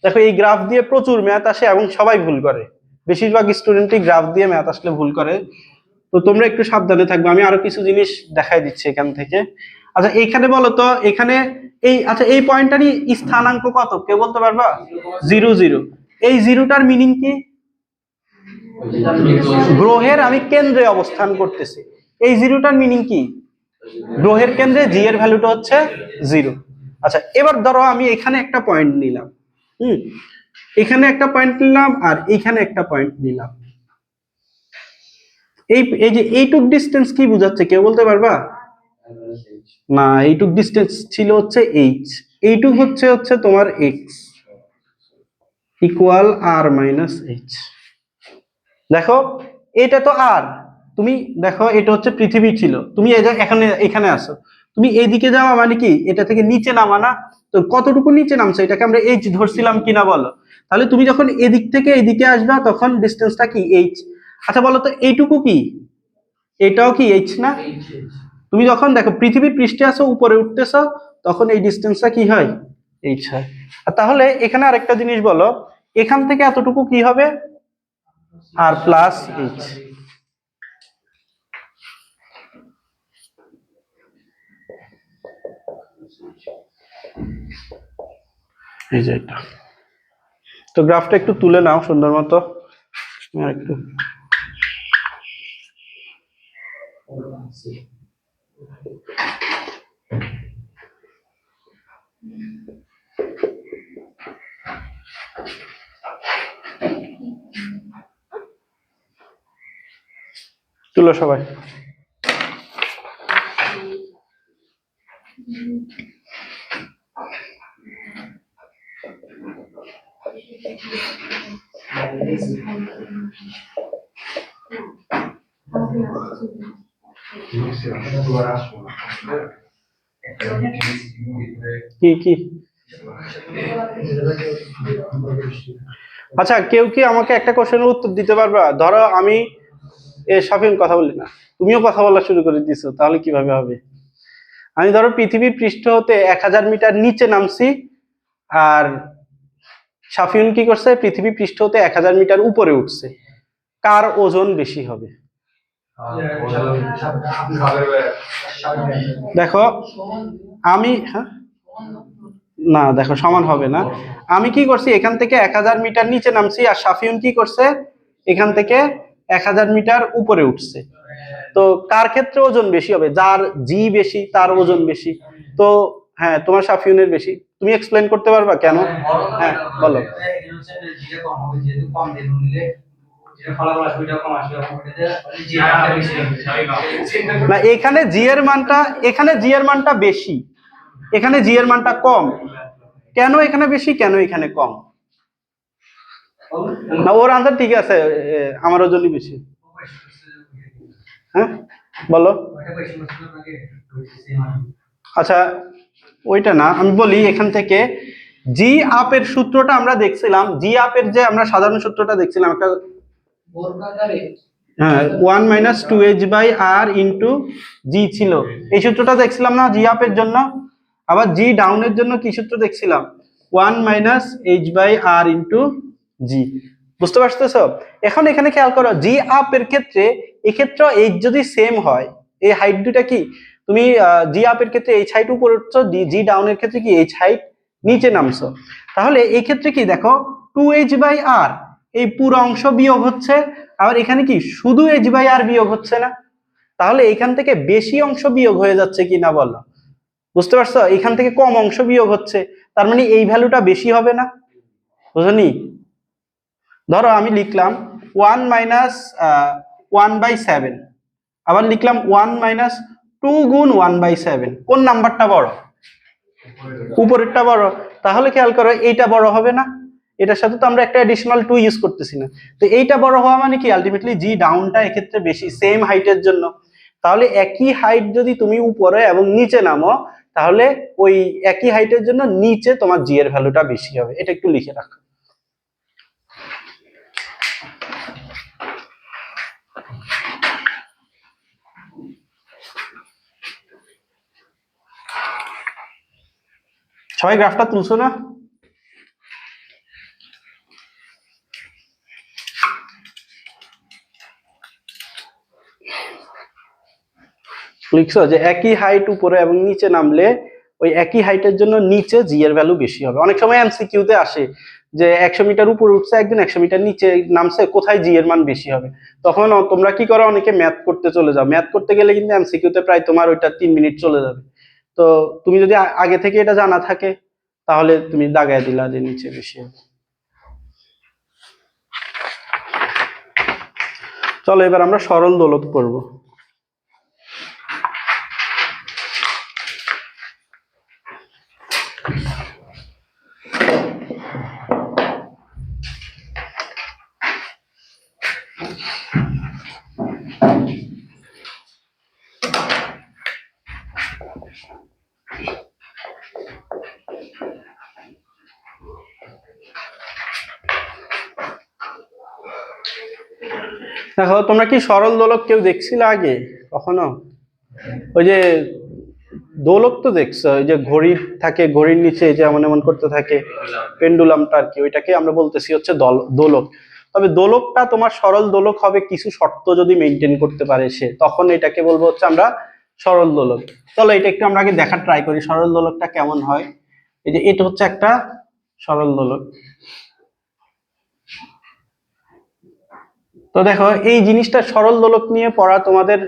S1: দেখো এই গ্রাফ দিয়ে প্রচুর ম্যাথ আসে এবং সবাই ভুল করে, বেশিরভাগ স্টুডেন্টই গ্রাফ দিয়ে ম্যাথ আসলে ভুল করে। তো তোমরা একটু সাবধানে থাকবে, আমি আরো কিছু জিনিস দেখাই দিচ্ছি এখান থেকে। আচ্ছা এইখানে বলো তো, এখানে এই আচ্ছা এই পয়েন্টটারই স্থানাঙ্ক কত কেউ বলতে পারবা, 0 0। এই জিরোটার মিনিং কি, গ্রহের আমি কেন্দ্রে অবস্থান করতেছি। এই জিরোটার মিনিং কি, গ্রহের কেন্দ্রে জি এর ভ্যালুটা হচ্ছে 0। আচ্ছা এবার ধরো আমি এখানে একটা পয়েন্ট নিলাম, এখানে একটা পয়েন্ট নিলাম আর এখানে একটা পয়েন্ট নিলাম। এই যে এইটুক ডিস্টেন্স কি বোঝাচ্ছে কেউ বলতে পারবা? না, এইটুক ডিস্টেন্স ছিল হচ্ছে এইচ, এইটুক হচ্ছে তোমার এক্স ইকুয়াল আর মাইনাস এইচ। দেখো এটা তো আর, তুমি দেখো এটা হচ্ছে পৃথিবী ছিল, তুমি এখানে এখানে আসো, তুমি এইদিকে যাওয়া মানে কি এটা থেকে নিচে নামা না? তো কতটুকু নিচে নামছো এটাকে আমরা এইচ ধরছিলাম কিনা বলো? তাহলে তুমি যখন এদিক থেকে এদিকে আসবা তখন ডিস্টেন্সটা কি এইচ। আচ্ছা বলো তো এইটুকু কি, এটাও কি এইচ না? তুমি যখন দেখো পৃথিবীর পৃষ্ঠে আসো উপরে উঠতেছো তখন এই ডিস্টেন্সটা কি হয়, এইচ হয়। আর তাহলে এখানে আরেকটা জিনিস বলো, এখান থেকে এতটুকু কি হবে, আর প্লাস এইচ। এই যে এটা, তো গ্রাফটা একটু তুলে নাও সুন্দর মতো, আর একটু তুলো সবাই। কি কি আচ্ছা কেউ কি আমাকে একটা কোশ্চেনের উত্তর দিতে পারবা? ধরো আমি শাফিন কথা বলি না, তুমিও কথা বলা শুরু করে দিছো, তাহলে কিভাবে হবে? আমি ধরো পৃথিবীর পৃষ্ঠ হতে 1000 মিটার নিচে নামছি, আর সাফিউন কি করছে, পৃথিবী পৃষ্ঠ হতে 1000 মিটার উপরে উঠছে। কার ওজন বেশি হবে? দেখো আমি, হ্যাঁ না দেখো সমান হবে না। আমি কি করছি, এখান থেকে 1000 মিটার নিচে নামছি, আর সাফিউন কি করছে, এখান থেকে 1000 মিটার উপরে উঠছে। তো কার ক্ষেত্রে ওজন বেশি হবে? যার জি বেশি তার ওজন বেশি। তো হ্যাঁ, তোমার সাফিউনের বেশি। তুমি এক্সপ্লেন করতে পারবা কেন? হ্যাঁ বলো। না, এখানে জি এর মানটা বেশি, এখানে জি এর মানটা কম। কেন এখানে বেশি, কেন এখানে কম? না, ওর আনসার ঠিক আছে, আমার ওজনই বেশি। হ্যাঁ বলো। আচ্ছা ওইটা না, আমি বলি এখান থেকে জি আপের সূত্রটা আমরা দেখছিলাম, জি আপের যে আমরা সাধারণ সূত্রটা দেখছিলাম একটা, হ্যাঁ 1 - 2h/r ইন্টু জি ছিল, এই সূত্রটা দেখছিলাম না জি আপের জন্য। আবার জি ডাউনের জন্য কি সূত্র দেখছিলাম? 1 - h/r ইন্টু জি। বুঝতে পারতেছো? এখন এখানে খেয়াল করো, জি আপের ক্ষেত্রে এক্ষেত্রে এইচ যদি সেম হয়, এই হাইট দুটা কি, তুমি জি আপের ক্ষেত্রে এইচ হাইট উপরে উঠছো, জি ডাউনের ক্ষেত্রে কি এইচ হাইট নিচে নামছো। তাহলে এই ক্ষেত্রে কি দেখো, 2h/r এই পুরো অংশ বিয়োগ হচ্ছে, আবার এখানে কি শুধু h/r বিয়োগ হচ্ছে না। তাহলে এখান থেকে বেশি অংশ বিয়োগ হয়ে যাচ্ছে কিনা বলো? বুঝতে পারছো? এখান থেকে কম অংশ বিয়োগ হচ্ছে, তার মানে এই ভ্যালুটা বেশি হবে না। বুঝনি? ধরো আমি লিখলাম 1 - 1/7, আবার লিখলাম 1 - 2 × 1/7, কোন নাম্বারটা বড়? উপরেরটা বড়। তাহলে খেয়াল করো এইটা বড় হবে না, এটার সাথে তো আমরা একটা অ্যাডিশনাল 2 ইউজ করতেছি না। তো এইটা বড় হওয়া মানে কি, আলটিমেটলি জি ডাউনটা এক্ষেত্রে বেশি, সেম হাইটের জন্য। তাহলে একই হাইট যদি তুমি উপরে এবং নিচে নামো, তাহলে ওই একই হাইটের জন্য নিচে তোমার জি এর ভ্যালুটা বেশি হবে। এটা একটু লিখে রাখো। সবাই গ্রাফটা তুলছো না? লিখছো যে একই হাইট উপরে এবং নিচে নামলে ওই একই হাইটের জন্য নিচে জি এর ভ্যালু বেশি হবে। অনেক সময় এমসিকিউ তে আসে যে 100 মিটার উপরে উঠছে একদিন, 100 মিটার নিচে নামছে, কোথায় জি এর মান বেশি হবে? তখন তোমরা কি করো, অনেকে ম্যাথ করতে চলে যাও, ম্যাথ করতে গেলে কিন্তু এমসিকিউ তে প্রায় তোমার ওইটা 3 মিনিট চলে যাবে। তো তুমি যদি আগে থেকে এটা জানা থাকে, তাহলে তুমি দাগায় দিলা যে নিচে বেশি হবে। চলো এবার আমরা সরল দোলক করব। দেখো তোমরা কি সরল দোলক কেউ দেখছিলে আগে কখনো? ওই যে দোলক তো দেখছো, ওই যে ঘড়ি থাকে, ঘড়ির নিচে যে এমন এমন করতে থাকে, পেন্ডুলামটা আর কি, ওইটাকে আমরা বলতেছি হচ্ছে দোলক। তবে দোলকটা তোমার সরল দোলক হবে কিছু শর্ত যদি মেনটেন করতে পারে সে, তখন এটাকে বলবো হচ্ছে আমরা সরল দোলক। চলো এটা একটু আমরা আগে দেখার ট্রাই করি সরল দোলকটা কেমন হয়। এই যে এটা হচ্ছে একটা সরল দোলক। তো দেখো এই জিনিসটা সরল দোলক নিয়ে পড়া তোমাদের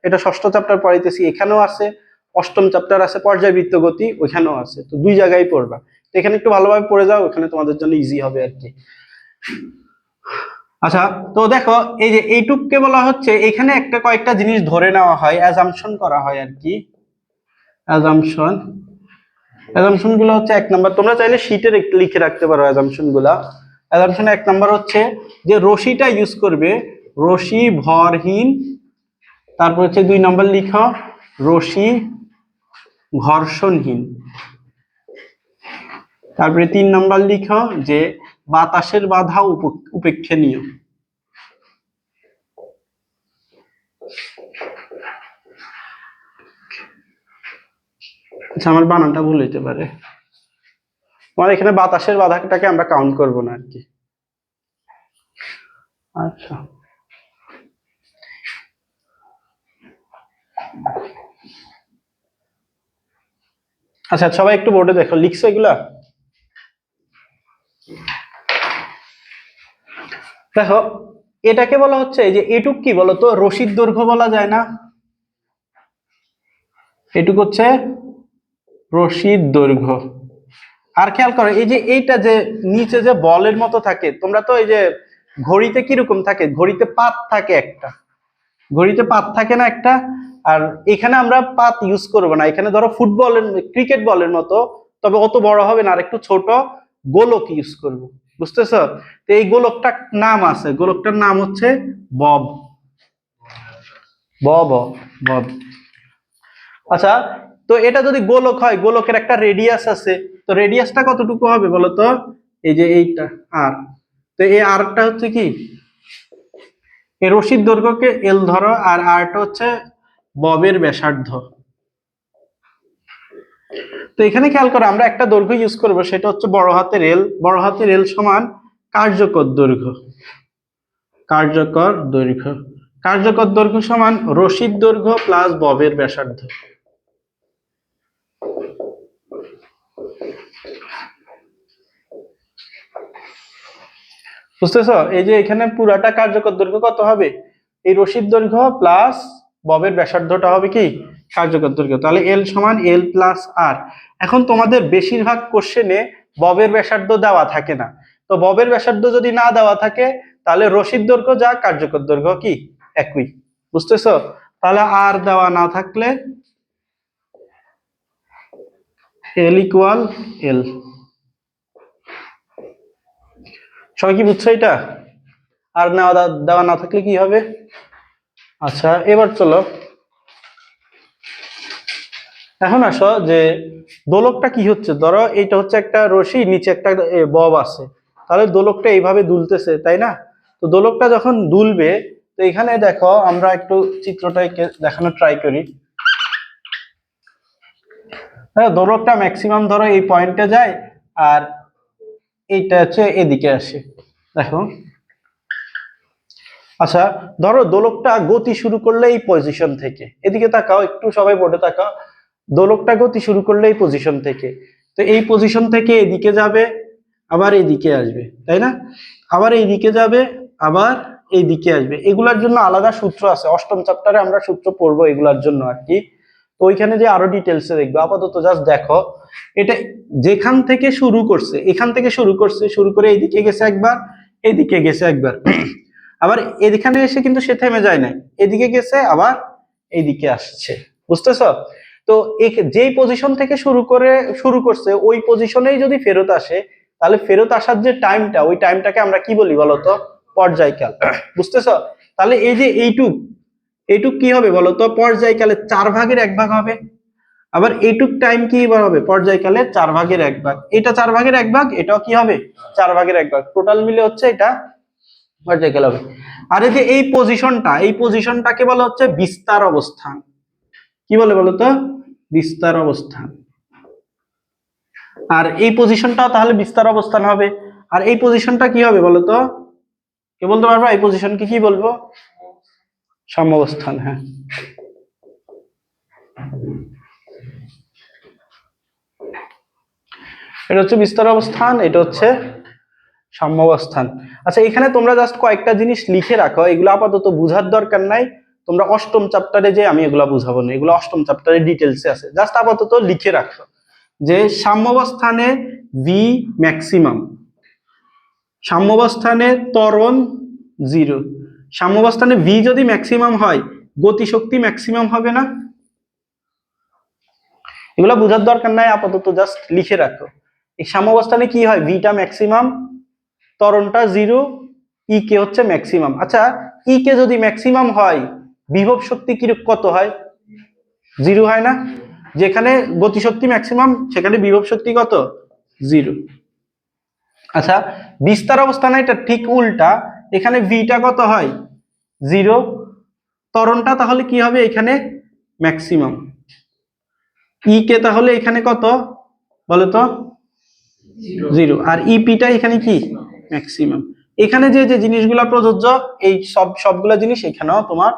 S1: এটা ষষ্ঠ চ্যাপ্টার পড়াইতেছি, এখানেও আছে, অষ্টম চ্যাপ্টার আছে পর্যায়বৃত্ত গতি, ওইখানেও আছে, তো দুই জায়গায় পড়বা। তো এখানে একটু ভালোভাবে পড়ে যাও, ওখানে তোমাদের জন্য ইজি হবে আর কি। আচ্ছা তো দেখো এই যে এইটুককে বলা হচ্ছে, এখানে একটা কয়েকটা জিনিস ধরে নেওয়া হয়, অ্যাজাম্পশন করা হয় আর কি। অ্যাজাম্পশন গুলো হচ্ছে, এক নাম্বার তোমরা চাইলে শীটে লিখে রাখতে পারো অ্যাজাম্পশন গুলা। অ্যাজাম্পশন এক নাম্বার হচ্ছে যে রশিটা ইউজ করবে রশি ভরহীন, তারপর হচ্ছে 2 নাম্বার লিখো রশি ঘর্ষণহীন, তারপরে 3 নাম্বার লিখো যে বাতাসের বাধা উপেক্ষণীয়। আচ্ছা আমার বানানটা ভুল হইতে পারে, মানে এখানে বাতাসের বাধাটাকে আমরা কাউন্ট করব না আর কি। আচ্ছা আচ্ছা, সবাই একটু বোর্ডে দেখো, লিখছো এগুলা? দেখো এটাকে বলা হচ্ছে, এই যে এটুক কি বলতো, রশির দৈর্ঘ্য বলা যায় না? এটুক হচ্ছে রশির দৈর্ঘ্য। আর খেয়াল করো, এই যে এইটা যে নিচে যে বলের মতো থাকে, তোমরা তো এই যে ঘড়িতে কিরকম থাকে, ঘড়িতে পাত থাকে একটা, ঘড়িতে পাত থাকে না একটা? আর এখানে আমরা পাত ইউজ করব না, এখানে ধরো ফুটবলের ক্রিকেট বলের মতো, তবে অত বড় হবে না, আর একটু ছোট গোলক ইউজ করব, বুঝতেছো? তো এই গোলকটার নাম আছে, গোলকটার নাম হচ্ছে বব। Bob Bob. আচ্ছা, তো এটা যদি গোলক হয়, গোলকের একটা রেডিয়াস আছে, তো রেডিয়াসটা কতটুকু হবে বলো তো? এই যে এইটা আর, তো এই আরটা হচ্ছে কি, এই রশির দৈর্ঘ্যকে এল ধরো, আর আরটা হচ্ছে ববের ব্যাসার্ধ। তো এখানে খেয়াল করো, আমরা একটা দৈর্ঘ্য ইউজ করব, সেটা হচ্ছে বড় হাতের এল। বড় হাতের এল সমান কার্যকর দৈর্ঘ্য। কার্যকর দৈর্ঘ্য, কার্যকর দৈর্ঘ্য সমান রশির দৈর্ঘ্য প্লাস ববের ব্যাসার্ধ। বুঝতেছো? এই যে এখানে পুরাটা কার্যকর দৈর্ঘ্য কত হবে, এই রশির দৈর্ঘ্য প্লাস ববের ব্যাসার্ধটা হবে কি কার্যকর দৈর্ঘ্য। তাহলে এল সমান এল প্লাস আর। এখন তোমাদের বেশিরভাগ কোশ্চেনে ববের ব্যাসার্ধ দেওয়া থাকে না, তো ববের ব্যাসার্ধ যদি না দেওয়া থাকে, তাহলে রশির দৈর্ঘ্য যা কার্যকর দৈর্ঘ্য কি একই। বুঝতেছো? তাহলে আর দেওয়া না থাকলে এল ইকুয়াল এল। সবাই কি বুঝছো এটা? আর নেওয়া দেওয়া না থাকলে কি হবে? আচ্ছা এবার চলো, এখন আসো যে দোলকটা কি হচ্ছে। ধরো এইটা হচ্ছে একটা রশি, নিচে একটা বব আছে, তাহলে দোলকটা এইভাবে দুলতেছে, তাই না? তো দোলকটা যখন দুলবে, তো এখানে দেখো আমরা একটু চিত্রটা দেখানোর ট্রাই করি। হ্যাঁ, দোলকটা ম্যাক্সিমাম ধরো এই পয়েন্টে যায়, আর এইটা হচ্ছে এদিকে আসে, দেখো। আচ্ছা ধরো দোলকটা গতি শুরু করলে এই পজিশন থেকে, এদিকে তাকাও একটু, সবাই বোর্ডে তাকাও। দোলকটা গতি শুরু করলে এই পজিশন থেকে, তো এই পজিশন থেকে এদিকে যাবে, আবার এইদিকে আসবে, তাই না? আবার এইদিকে যাবে, আবার এইদিকে আসবে। এগুলার জন্য আলাদা সূত্র আছে, অষ্টম চ্যাপ্টারে আমরা সূত্র পড়বো এগুলার জন্য আর কি। তো ওইখানে যে আরো ডিটেলসে দেখবে, আপাতত জাস্ট দেখো এটা যেখান থেকে শুরু করছে, এখান থেকে শুরু করছে, শুরু করে এইদিকে গেছে একবার, এইদিকে গেছে একবার, আবার এখানে এসে কিন্তু সে থেমে যায় না, এদিকে গেছে আবার এইদিকে আসছে। বুঝতেছো? তো যেই পজিশন থেকে শুরু করছে ওই পজিশনেই যদি ফেরত আসে, তাহলে ফেরত আসার যে টাইমটা, ওই টাইমটাকে আমরা কি বলি বলতো? পর্যায়কাল। বুঝতেছো? তাহলে এই যে এইটুক, এইটুক কি হবে বলতো? পর্যায়কালের 4/1 হবে। আবার এইটুক টাইম কি হবে? পর্যায়কালের 4/1। এটা 4/1, এটাও কি হবে? 4/1। টোটাল মিলে হচ্ছে এটা পর্যায়কাল হবে। আর এই যে এই পজিশনটা, এই পজিশনটাকে বলা হচ্ছে বিস্তার অবস্থান। কি বলে বলতো? বিস্তার অবস্থান। আর এই পজিশনটাও তাহলে বিস্তার অবস্থান হবে। আর এই পজিশনটা কি হবে বলতো? কে বলতে পারবা এই পজিশনকে কি বলবো? সাম্যাবস্থান। হ্যাঁ, এটা হচ্ছে বিস্তার অবস্থান, এটা হচ্ছে সাম্যাবস্থান। আচ্ছা এখানে তোমরা জাস্ট কয়েকটা জিনিস লিখে রাখো, এগুলো আপাতত বুঝার দরকার নাই, তোমরা অষ্টম চ্যাপ্টারে যে আমি এগুলা বুঝাবো না, এগুলো অষ্টম চ্যাপ্টারে ডিটেলসে আছে, জাস্ট আপাতত লিখে রাখো যে সাম্যাবস্থানে ভি ম্যাক্সিমাম, সাম্যাবস্থানে ত্বরণ 0, সাম্যাবস্থানে ভি যদি ম্যাক্সিমাম হয়, গতিশক্তি ম্যাক্সিমাম হবে না? এগুলো বোঝার দরকার নাই, আপাতত জাস্ট লিখে রাখো। এই সাম্যাবস্থানে কি হয়? ভিটা ম্যাক্সিমাম, ত্বরণটা 0, ই কে হচ্ছে ম্যাক্সিমাম। আচ্ছা ই কে যদি ম্যাক্সিমাম হয়, বিভব শক্তি কি কত হয়? 0 হয় না? যেখানে গতিশক্তি ম্যাক্সিমাম সেখানে বিভব শক্তি কত? 0। আচ্ছা বিস্তার অবস্থানে এটা ঠিক উল্টা, এখানে ভিটা কত হয়? 0। ত্বরণটা তাহলে কি হবে এখানে? ম্যাক্সিমাম। ই কে তাহলে এখানে কত বলো তো? 0 আর ইপিটা এখানে কি ম্যাক্সিমাম। এখানে যে যে জিনিসগুলো প্রযোজ্য এই সবগুলা জিনিস এখানেও তোমার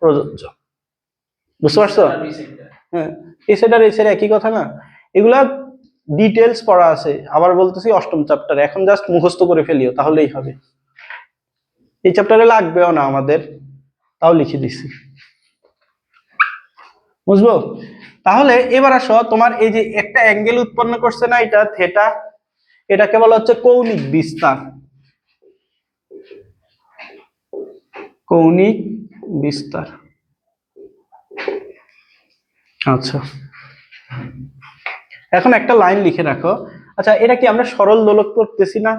S1: প্রযোজ্য। বুঝতে পারছো? হ্যাঁ, এই সেটার এই সেটা একই কথা না, এগুলা ডিটেলস পড়া আছে। আবার বলতেছি অষ্টম চ্যাপ্টারে, এখন জাস্ট মুখস্থ করে ফেলিও তাহলেই হবে। এই চ্যাপ্টারে লাগবেও না আমাদের, তাও লিখে দিছি। বুঝবো? তাহলে এবার আসো, তোমার এই যে একটা অ্যাঙ্গেল উৎপন্ন করছে না এটা থেটা, এটাকে বলা হচ্ছে কৌণিক বিস্তার। কৌণিক বিস্তার। আচ্ছা, এখন একটা লাইন লিখে রাখো। আচ্ছা, এটা কি আমরা সরল দোলক করতেছি না?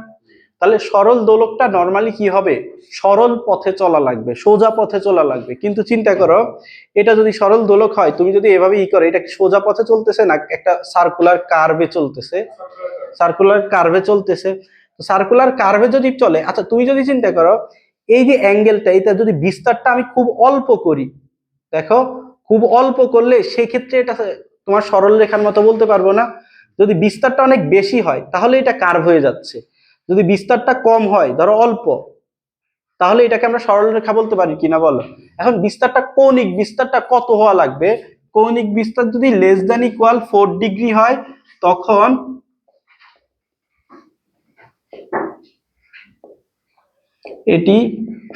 S1: তাহলে সরল দোলকটা নরমালি কি হবে? সরল পথে চলা লাগবে, সোজা পথে চলা লাগবে। কিন্তু চিন্তা করো, এটা যদি সরল দোলক হয়, তুমি যদি এভাবে করো, এটা কি সোজা পথে চলতেছে না একটা সার্কুলার কার্ভে চলতেছে? সার্কুলার কার্ভে চলতেছে। তো সার্কুলার কার্ভে যদি চলে, আচ্ছা তুমি যদি চিন্তা করো এই যে অ্যাঙ্গেলটা, এটা যদি বিস্তারটা আমি খুব অল্প করি, দেখো খুব অল্প করলে সেক্ষেত্রে এটা তোমার সরল রেখার মতো বলতে পারবো না। যদি বিস্তারটা অনেক বেশি হয় তাহলে এটা কার্ভ হয়ে যাচ্ছে, যদি বিস্তারটা কম হয় ধরো অল্প, তাহলে এটাকে আমরা সরল রেখা বলতে পারি কিনা বলো? এখন বিস্তারটা কৌণিক বিস্তারটা কত হওয়া লাগবে? কৌণিক বিস্তার যদি লেস দ্যান ইকুয়াল 4 ডিগ্রি হয় তখন এটি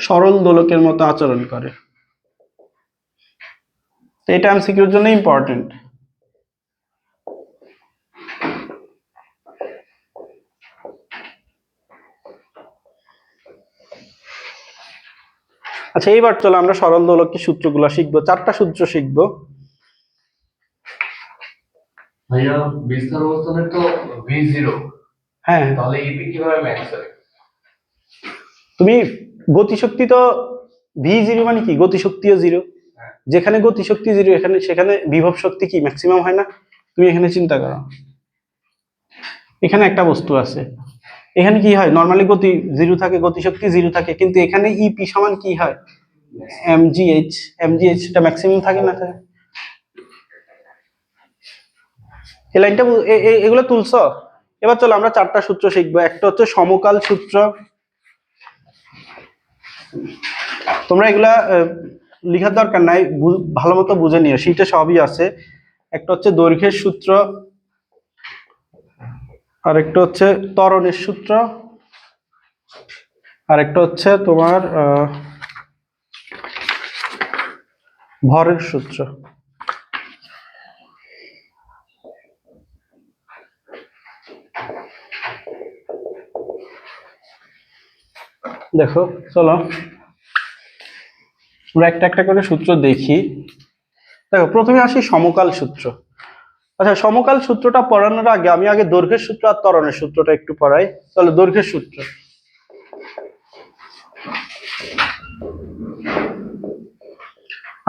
S1: সরল দোলকের মতো আচরণ করে। এটা এমসিকিউর জন্য ইম্পর্টেন্ট। আচ্ছা, এইবার চলো আমরা সরল দোলকের সূত্রগুলো শিখবো, 4টা সূত্র শিখবো।
S3: ভাইয়া বিস্তার অবস্থানের তো v0,
S1: হ্যাঁ,
S3: তাহলে ইপি কিভাবে ম্যাচ করে?
S1: তুমি গতিশক্তি তো v0 মানে কি, গতিশক্তিও 0। যেখানে গতিশক্তি 0 এখানে সেখানে বিভব শক্তি কি ম্যাক্সিমাম হয় না? তুমি এখানে চিন্তা করো, এখানে একটা বস্তু আছে, এখানে কি হয় নরমালি গতি 0 থাকে, গতিশক্তি 0 থাকে, কিন্তু এখানে ইপি সমান কি হয় mgh। mgh টা ম্যাক্সিমাম থাকে না থাকে? এই লাইনটা এগুলো তুলছো? এবার চলো আমরা 4টা সূত্র শিখবো। একটা হচ্ছে সমকাল সূত্র, তোমরা এগুলা লিখার দরকার নাই, ভালো মতো বুঝে নিও, শীটে সবই আছে। একটা হচ্ছে দৈর্ঘ্যের সূত্র, আর একটা হচ্ছে ত্বরণের সূত্র, আর একটা হচ্ছে তোমার ভরের সূত্র। দেখো চলো আমরা একটা একটা করে সূত্র দেখি। দেখো প্রথমে আসি সমকাল সূত্র। আচ্ছা, সমকাল সূত্রটা পড়ানোর আগে আমি আগে দৈর্ঘ্যের সূত্র আর ত্বরণের সূত্রটা একটু পড়াই। চলো দৈর্ঘ্যের সূত্র।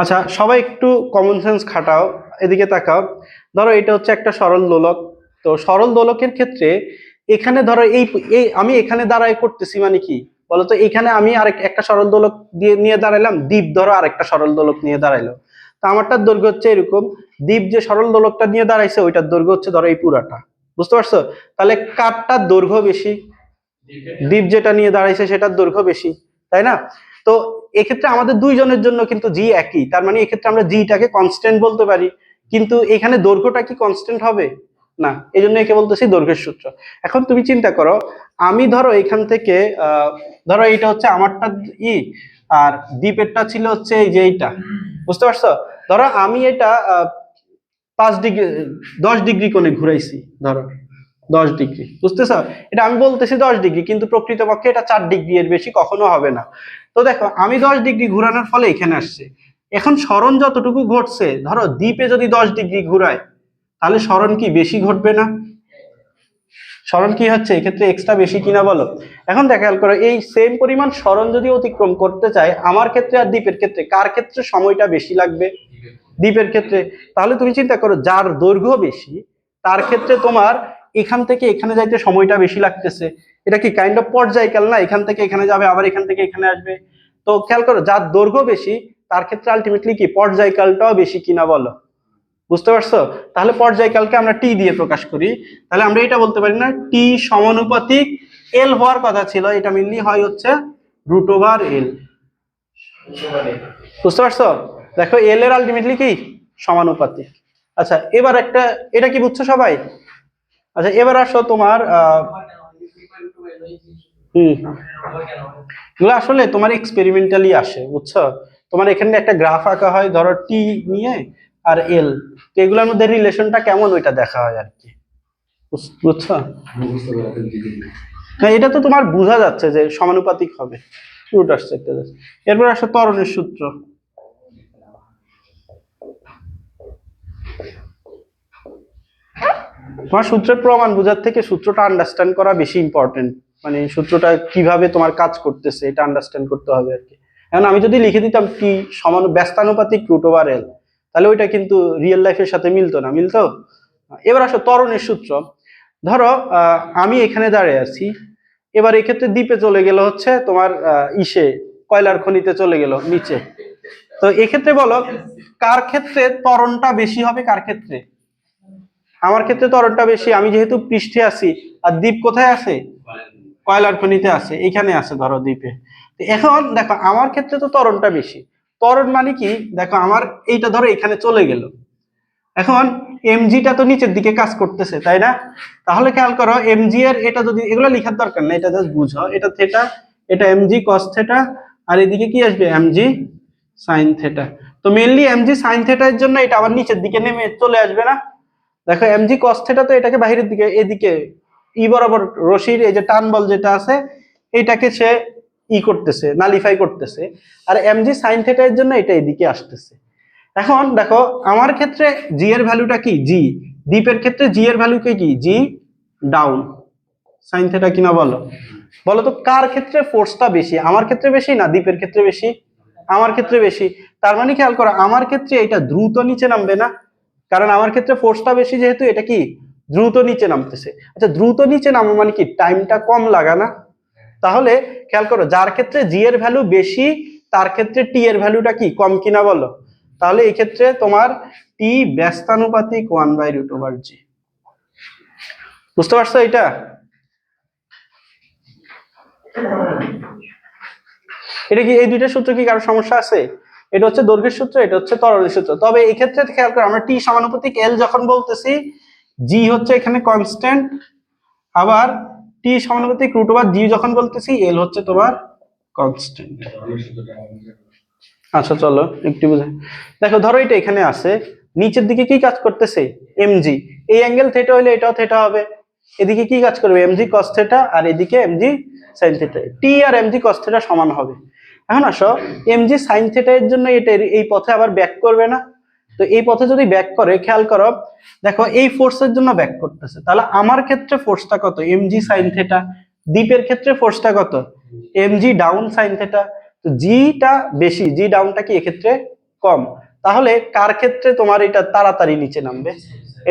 S1: আচ্ছা, সবাই একটু কমন সেন্স খাটাও, এদিকে তাকাও। ধরো এটা হচ্ছে একটা সরল দোলক। তো সরল দোলকের ক্ষেত্রে এখানে ধরো এই আমি এখানে দাঁড়ায় করতেছি মানে কি বলতো, এখানে আমি একটা সরল দোলক দিয়ে নিয়ে দাঁড়াইলাম, দ্বীপ ধরো আরেকটা সরল দোলক নিয়ে দাঁড়াইলো। তো আমারটার দৈর্ঘ্য হচ্ছে এরকম, দ্বীপ যে সরল দোলকটা নিয়ে দাঁড়াইছে ওইটার দৈর্ঘ্য হচ্ছে ধরো এই পুরাটা। বুঝতে পারছো? তাহলে কারটার দৈর্ঘ্য বেশি, দ্বীপ যেটা নিয়ে দাঁড়াইছে সেটার দৈর্ঘ্য বেশি, তাই না? তো এক্ষেত্রে আমাদের দুইজনের জন্য কিন্তু জি একই, তার মানে এক্ষেত্রে আমরা জিটাকে কনস্ট্যান্ট বলতে পারি। কিন্তু এখানে দৈর্ঘ্যটা কি কনস্ট্যান্ট হবে না, এই জন্য একে বলতেছি দৈর্ঘ্যের সূত্র। এখন তুমি চিন্তা করো, আমি ধরো এখান থেকে ধরো এইটা হচ্ছে আমারটা ই, আর দ্বীপেরটা ছিল হচ্ছে এই যে এইটা। বুঝতে পারছো? ধরো আমি এটা 5 ডিগ্রি 10 ডিগ্রি কোণে ঘুরাইছি, ধরো 10 ডিগ্রি। বুঝতেছ? এটা আমি বলতেছি 10 ডিগ্রি, কিন্তু প্রকৃতপক্ষে এটা 4 ডিগ্রি, এর বেশি কখনো হবে না। তো দেখো আমি 10 ডিগ্রি ঘুরানোর ফলে এখানে আসছে। এখন সরণ যতটুকু ঘটছে, ধরো দ্বীপে যদি 10 ডিগ্রি ঘুরায় তাহলে সরণ কি বেশি ঘটবে না? সরণ কি হচ্ছে এক্ষেত্রে এক্সট্রা বেশি কিনা বলো? এখন দেখা খেয়াল করো, এই সেম পরিমাণ সরণ যদি অতিক্রম করতে চায় আমার ক্ষেত্রে আর দ্বীপের ক্ষেত্রে, কার ক্ষেত্রে সময়টা বেশি লাগবে? দ্বীপের ক্ষেত্রে। তাহলে তুমি চিন্তা করো, যার দৈর্ঘ্য বেশি তার ক্ষেত্রে তোমার এখান থেকে এখানে যাইতে সময়টা বেশি লাগতেছে। এটা কি কাইন্ড অফ পর্যায়কাল না? এখান থেকে এখানে যাবে, আবার এখান থেকে এখানে আসবে। তো খেয়াল করো, যার দৈর্ঘ্য বেশি তার ক্ষেত্রে আলটিমেটলি কি পর্যায়কালটাও বেশি কিনা বলো? বুঝতে পারছো? তাহলে পর্যায়কালকে আমরা টি দিয়ে প্রকাশ করি। তাহলে আমরা এটা বলতে পারি না টি সমানুপাতিক এল হওয়ার কথা ছিল, এটা মেনলি হয় হচ্ছে রুট ওভার এল। বুঝতে পারছো? দেখো এল এর আলটিমেটলি কি সমানুপাতিক। আচ্ছা এবার একটা, এটা কি বুঝছো সবাই? আচ্ছা এবার আসো তোমার এগুলো আসলে তোমার এক্সপেরিমেন্টালি আসে, বুঝছো? তোমার এখানে একটা গ্রাফ আঁকা হয় ধরো টি নিয়ে আর এল, তো এগুলোর মধ্যে রিলেশনটা কেমন ওইটা দেখা হয় আর কি, বুঝছো? হ্যাঁ এটা তো তোমার বোঝা যাচ্ছে যে সমানুপাতিক হবে, রুট আসছে একটা। এরপর আসো ত্বরণের সূত্র। তোমার সূত্রের প্রমাণ বোঝার থেকে সূত্রটা আন্ডারস্ট্যান্ড করা বেশি ইম্পর্টেন্ট, মানে সূত্রটা কিভাবে তোমার কাজ করতেছে এটা আন্ডারস্ট্যান্ড করতে হবে আর কি। এখন আমি যদি লিখে দিতাম টি সমান ব্যস্তানুপাতিক রুট ওভার এল, তাহলে ওইটা কিন্তু রিয়েল লাইফের সাথে মিলতো না, মিলতো? এবার আসো ত্বরণের সূত্র। ধরো আমি এখানে দাঁড়িয়ে আছি, এবার এক্ষেত্রে দ্বীপে চলে গেল হচ্ছে তোমার ইসে কয়লার খনিতে চলে গেল নিচে, তো এক্ষেত্রে বলো কার ক্ষেত্রে ত্বরণটা বেশি হবে, কার ক্ষেত্রে? আমার ক্ষেত্রে ত্বরণটা বেশি, আমি যেহেতু পৃষ্ঠে আছি। আর দ্বীপ কোথায় আছে? কয়লার খনিতে আছে, এখানে আছে ধরো দ্বীপে। এখন দেখো আমার ক্ষেত্রে তো ত্বরণটা বেশি। ত্বরণ মানে কি, দেখো আমার এইটা ধরো এখানে চলে গেল, এখন এমজিটা তো নিচের দিকে কাজ করতেছে তাই না? তাহলে খেয়াল করো এমজি এর এটা যদি, এগুলো লেখার দরকার নেই, এটা জাস্ট বুঝো, এটা থেটা, এটা এমজি কস থেটা, আর এদিকে কি আসবে এমজি সাইন থেটা। তো মেইনলি এমজি সাইন থেটা এর জন্য এটা আবার নিচের দিকে নেমে চলে আসবে না? দেখো এমজি কস থেটা তো এটাকে বাইরের দিকে, এদিকে ই বরাবর রশির এই যে টান বল যেটা আছে এটাকে সে ই করতেছে, নালিফাই করতেছে। আর এমজি সাইন থেটা এর জন্য এটা এদিকে আসতেছে। এখন দেখো আমার ক্ষেত্রে জি এর ভ্যালুটা কি জি, দ্বীপের ক্ষেত্রে জি এর ভ্যালু কি জি ডাউন সাইন থেটা কিনা বলো? বলো তো কার ক্ষেত্রে ফোর্সটা বেশি, আমার ক্ষেত্রে বেশি না দ্বীপের ক্ষেত্রে বেশি? আমার ক্ষেত্রে বেশি। তার মানে খেয়াল করো আমার ক্ষেত্রে এটা দ্রুত নিচে নামবে না, কারণ আমার ক্ষেত্রে ফোর্সটা বেশি যেহেতু এটা কি দ্রুত নিচে নামতেছে। আচ্ছা দ্রুত নিচে নামা মানে কি টাইমটা কম লাগা না? তাহলে খেয়াল করো যার ক্ষেত্রে জি এর ভ্যালু বেশি তার ক্ষেত্রে টি এর ভ্যালুটা কি কম কিনা বলো? তাহলে এই ক্ষেত্রে তোমার টি ব্যস্তানুপাতিক 1/√জি। বুঝতে পারছো এটা? এটা কি এই দুইটা সূত্র কি কারো সমস্যা আছে? এটা হচ্ছে দৈর্ঘ্যের সূত্র, এটা হচ্ছে ত্বরণের সূত্র। তবে এই ক্ষেত্রে খেয়াল করো আমরা টি সমানুপাতিক এল যখন বলতেছি, জি হচ্ছে এখানে কনস্ট্যান্ট, আবার টি সমানুপাতিক √জি যখন বলতেছি এল হচ্ছে তোমার কনস্ট্যান্ট। আচ্ছা চলো একটু বুঝে দেখো, ধরো এটা এখানে আছে, নিচের দিকে কি কাজ করতেছে এমজি, এই অ্যাঙ্গেল থেটা হলে এটাও থেটা হবে, এদিকে কি কাজ করবে এমজি কস থেটা, আর এদিকে এমজি সাইন থেটা, টি আর এমজি কস থেটা সমান হবে। এখন আসো এমজি সাইন থেটা এর জন্য এটা এই পথে আবার ব্যাক করবে না? তো এই পথে যদি ব্যাক করে খেয়াল করো, দেখো এই ফোর্সের জন্য ব্যাক করতেছে, তাহলে আমার ক্ষেত্রে ফোর্সটা কত এমজি সাইন থেটা, দ্বীপের ক্ষেত্রে ফোর্সটা কত এমজি ডাউন সাইন থেটা। তো জিটা বেশি, জি ডাউনটা কি এক্ষেত্রে কম, তাহলে কার ক্ষেত্রে তোমার এটা তাড়াতাড়ি নিচে নামবে?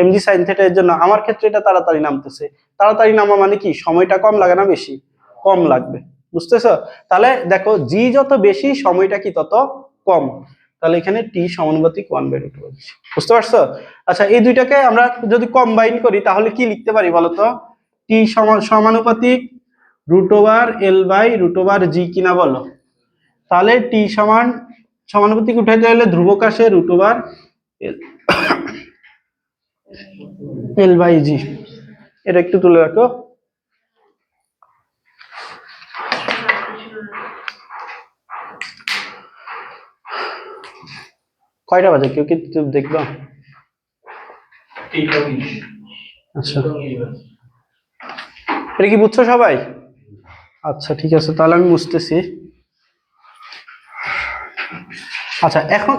S1: এমজি সাইন থেটা এর জন্য আমার ক্ষেত্রে এটা তাড়াতাড়ি নামতেছে। তাড়াতাড়ি নামা মানে কি সময়টা কম লাগে না বেশি? কম লাগবে। বুঝতেছো? তাহলে দেখো জি যত বেশি সময়টা কি তত কম, তাহলে এখানে টি সমানুপাতিক 1/√জি। বুঝতে পারছো? আচ্ছা এই দুইটাকে আমরা যদি কম্বাইন করি তাহলে কি লিখতে পারি বলতো? টি সমানুপাতিক √L/√জি কিনা বলো? তাহলে টি সমানুপাতিক উঠাইতে হলে ধ্রুবক আসে √L/জি। এটা একটু তুলে রাখো। কয়টা বাজে কেউ কি দেখবা? আচ্ছা এটা কি বুঝছো সবাই? আচ্ছা ঠিক আছে তাহলে আমি বুঝতেছি। আচ্ছা এখন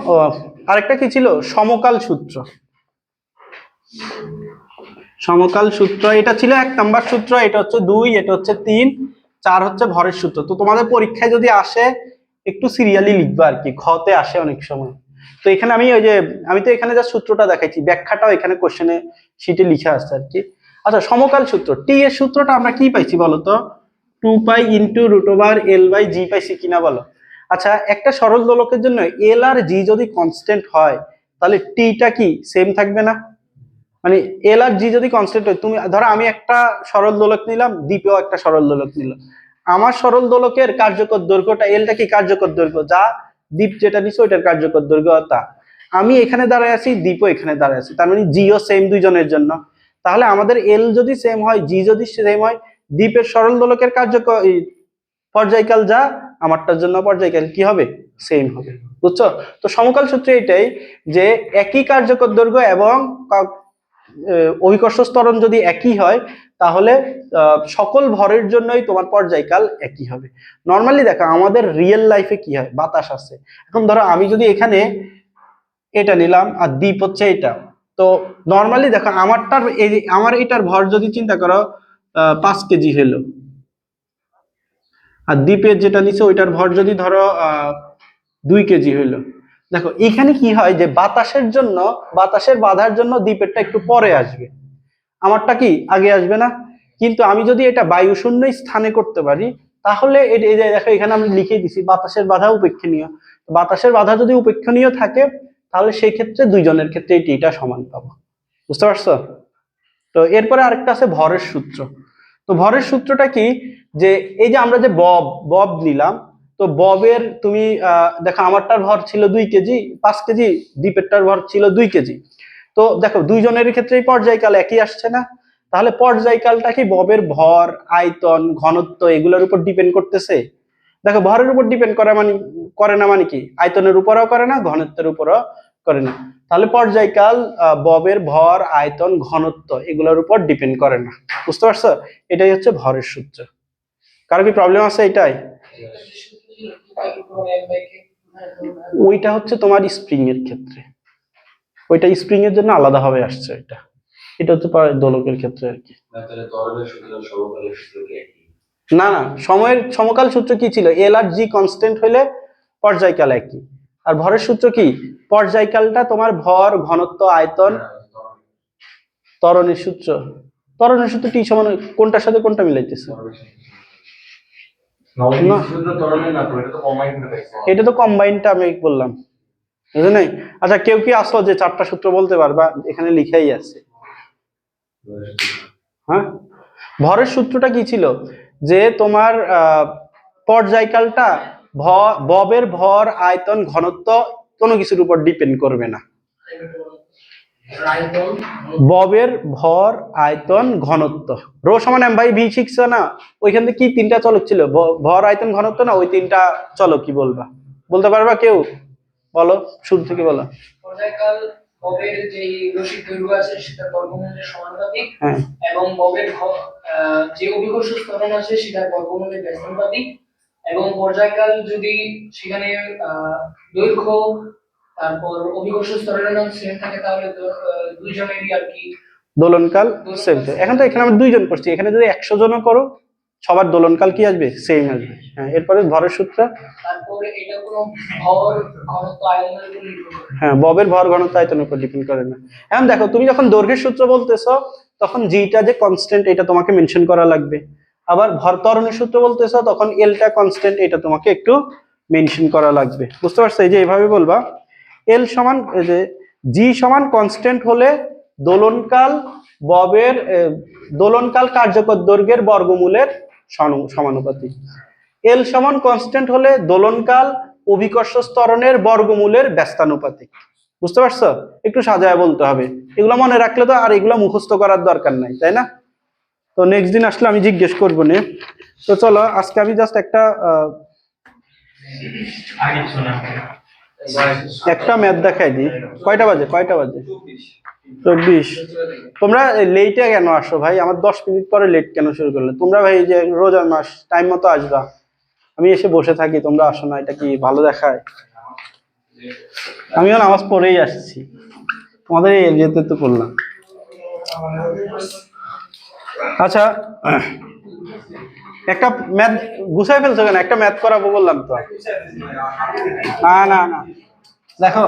S1: আরেকটা কি ছিল সমকাল সূত্র। সমকাল সূত্র এটা ছিল 1 নাম্বার সূত্র, এটা হচ্ছে 2, এটা হচ্ছে 3, 4 হচ্ছে ভরের সূত্র। তো তোমাদের পরীক্ষায় যদি আসে একটু সিরিয়ালি লিখবা আর কি, খতে আসে অনেক সময়। তো এখানে আমি তো এখানে যা সূত্রটা দেখাইছি ব্যাখ্যাটাও এখানে কোশ্চেনে শিটে লিখে আসছে আর কি। আচ্ছা সমকাল সূত্র টি এর সূত্রটা আমরা কি পাইছি বলতো? 2π × √L/জি পাইছি কিনা বলো? আচ্ছা একটা সরল দোলকের জন্য এল আর জি যদি কনস্ট্যান্ট হয় তাহলে টিটা কি সেম থাকবে না? মানে এল আর জি যদি কনস্ট্যান্ট হয়, তুমি ধরো আমি একটা সরল দোলক নিলাম, দ্বীপেও একটা সরল দোলক নিলাম, আমার সরল দোলকের কার্যকর দৈর্ঘ্যটা এলটা কি কার্যকর দৈর্ঘ্য, যা দ্বীপ যেটা নিচ্ছে ওইটার কার্যকর দৈর্ঘ্য তা। আমি এখানে দাঁড়ায় আছি, দ্বীপও এখানে দাঁড়ায় আছে, তার মানে জিও সেম দুইজনের জন্য। তাহলে আমাদের এল যদি সেম হয়, জি যদি সেম হয়, দ্বীপের সরল দোলকের কার্যকর পর্যায়কাল যা, আমারটার জন্য পর্যায়কাল কি হবে? সেম হবে। বুঝছো? তো সমকাল সূত্র এটাই যে একই কার্যকর দৈর্ঘ্য এবং অভিকর্ষ ত্বরণ যদি একই হয়, তাহলে সকল ভরের জন্যই তোমার পর্যায়কাল একই হবে। নর্মালি দেখো আমাদের রিয়েল লাইফে কি হয়, বাতাস আছে, এখন ধরো আমি যদি এখানে এটা নিলাম আর দ্বীপ হচ্ছে এটা, তো নর্মালি দেখো আমারটার আমার এটার ভর যদি চিন্তা করো 5 কেজি হলো, আর দ্বীপের যেটা নিচে ওইটার ভর যদি ধরো 2 কেজি হইলো। দেখো এখানে কি হয় যে বাতাসের জন্য, বাতাসের বাধার জন্য দ্বীপেরটা একটু পরে আসবে, আমারটা কি আগে আসবে না? কিন্তু আমি যদি এটা বায়ু শূন্য স্থানে করতে পারি, তাহলে এই যে দেখো এখানে আমি লিখে দিছি বাতাসের বাধা উপেক্ষণীয়। বাতাসের বাধা যদি উপেক্ষণীয় থাকে, তাহলে সেই ক্ষেত্রে দুইজনের ক্ষেত্রে এটা সমান পাবো। বুঝতে পারছো? তো এরপরে আরেকটা আছে ভরের সূত্র। তো ভরের সূত্রটা কি, যে এই যে আমরা যে বব নিলাম, তো ববের তুমি দেখো আমারটার ভর ছিল 2 কেজি, 5 কেজি, দ্বীপেরটার ভর ছিল 2 কেজি। তো দেখো দুইজনের ক্ষেত্রেই পর্যায়কাল একই আসছে না? তাহলে পর্যায়কালটা কি ববের ভর, আয়তন, ঘনত্ব এগুলোর উপর ডিপেন্ড করতেছে? দেখো ভরের উপর ডিপেন্ড করে না মানে কি, আয়তনের উপরও করে না, ঘনত্বের উপরও করে না। তাহলে পর্যায়কাল ববের ভর, আয়তন, ঘনত্ব এগুলোর উপর ডিপেন্ড করে না। বুঝতে পারছো? এটাই হচ্ছে ভরের সূত্র। কারো কি প্রবলেম আছে এটাই? ওইটা হচ্ছে তোমার স্প্রিং এর ক্ষেত্রে, ওইটা স্প্রিং এর জন্য আলাদা ভাবে আসছে। এটা হচ্ছে দোলকের ক্ষেত্রে আর কি। না না, সময়ের সমকাল সূত্র কি ছিল, এল আর জি কনস্ট্যান্ট হইলে পর্যায়কাল একই। আর ভরের সূত্র কি, পর্যায়কালটা তোমার ভর, ঘনত্ব, আয়তন, ত্বরণের সূত্র। ত্বরণের সূত্র টি সমান কোনটার সাথে কোনটা মিলাইতেছে? এটা তো কম্বাইনটা আমি বললাম, বুঝলে নাই? আচ্ছা কেউ কি আসলো যে 4টা সূত্র বলতে পারবা? এখানে লিখাই আছে। হ্যাঁ, ভরের সূত্রটা কি ছিল, যে তোমার পর্যায়কালটা ববের ভর, আয়তন, ঘনত্ব কোনো কিছুর উপর ডিপেন্ড করবে না। ববের ভর, আয়তন, ঘনত্ব, রো সমান এম বাই ভি শিখছো না? ওইখান থেকে কি 3টা চলক ছিল, ভর, আয়তন, ঘনত্ব না? ওই 3টা চলক কি বলবা, বলতে পারবা কেউ? বলো, শুরু থেকে বলো।
S2: পর্যায়কাল ববের যে রশির দৈর্ঘ্য আছে সেটা বর্গমূলের সমানুপাতিক,
S1: হ্যাঁ,
S2: এবং ববের যে অভিকর্ষ ত্বরণ আছে সেটা বর্গমূলের ব্যস্তানুপাতিক, এবং পর্যায়কাল যদি সেখানে দৈর্ঘ্য তারপর অভিকর্ষ ত্বরণের মান সেম থাকে, তাহলে দুইজনেরই আর কি
S1: দোলনকাল সেম। এখন তো এখানে আমরা 2 জন করছি, এখানে যদি 100 জনও করো সবার দোলনকাল কি আসবে? সেম আসবে। হ্যাঁ, এরপরে ভরের সূত্র।
S2: তারপরে এটা কোনো ভর, ঘনত্ব, আয়তনের উপর নির্ভর করে।
S1: হ্যাঁ, ববের ভর, ঘনত্ব, আয়তনের উপর ডিপেন্ড করে না। এখন দেখো তুমি যখন দৈর্ঘ্যের সূত্র বলতেছো, তখন জিটা যে কনস্ট্যান্ট এটা তোমাকে মেনশন করা লাগবে। আবার ভর ত্বরণের সূত্র বলতেছো, তখন এলটা কনস্ট্যান্ট এটা তোমাকে একটু মেনশন করা লাগবে। বুঝতে পারছো? এই যে এইভাবে বলবা, এল সমান যে জি সমান কনস্ট্যান্ট হলে দোলনকাল ববের দোলনকাল কার্যকর দৈর্ঘ্যের বর্গমূলের সমানুপাতিক। এল সমান কনস্ট্যান্ট হলে দোলনকাল অভিকর্ষ ত্বরণের বর্গমূলের ব্যস্তানুপাতিক। বুঝতে পারছো? একটু সাজায় বলতে হবে, এগুলো মনে রাখলে তো আর এগুলো মুখস্থ করার দরকার নাই, তাই না? তো নেক্সট দিন আসলে আমি জিজ্ঞেস করবো নে। তো চলো আজকে আমি জাস্ট একটা ম্যাথ দেখাই দিই। কয়টা বাজে? 24। তোমরা লেটে কেন আসো ভাই? আমার 10 মিনিট পরে লেট কেন শুরু করলে তোমরা? ভাই যে রোজার মাস, টাইম মতো আসবা, আমি এসে বসে থাকি, তোমরা আসো না, এটা কি ভালো দেখায়? আমিও নামাজ পড়েই আসছি, তোমাদের যেতে তো করলাম। আচ্ছা, একটা ম্যাথ গুছাই ফেলছো কেন? একটা ম্যাথ করাবো বললাম তো। না না না, দেখো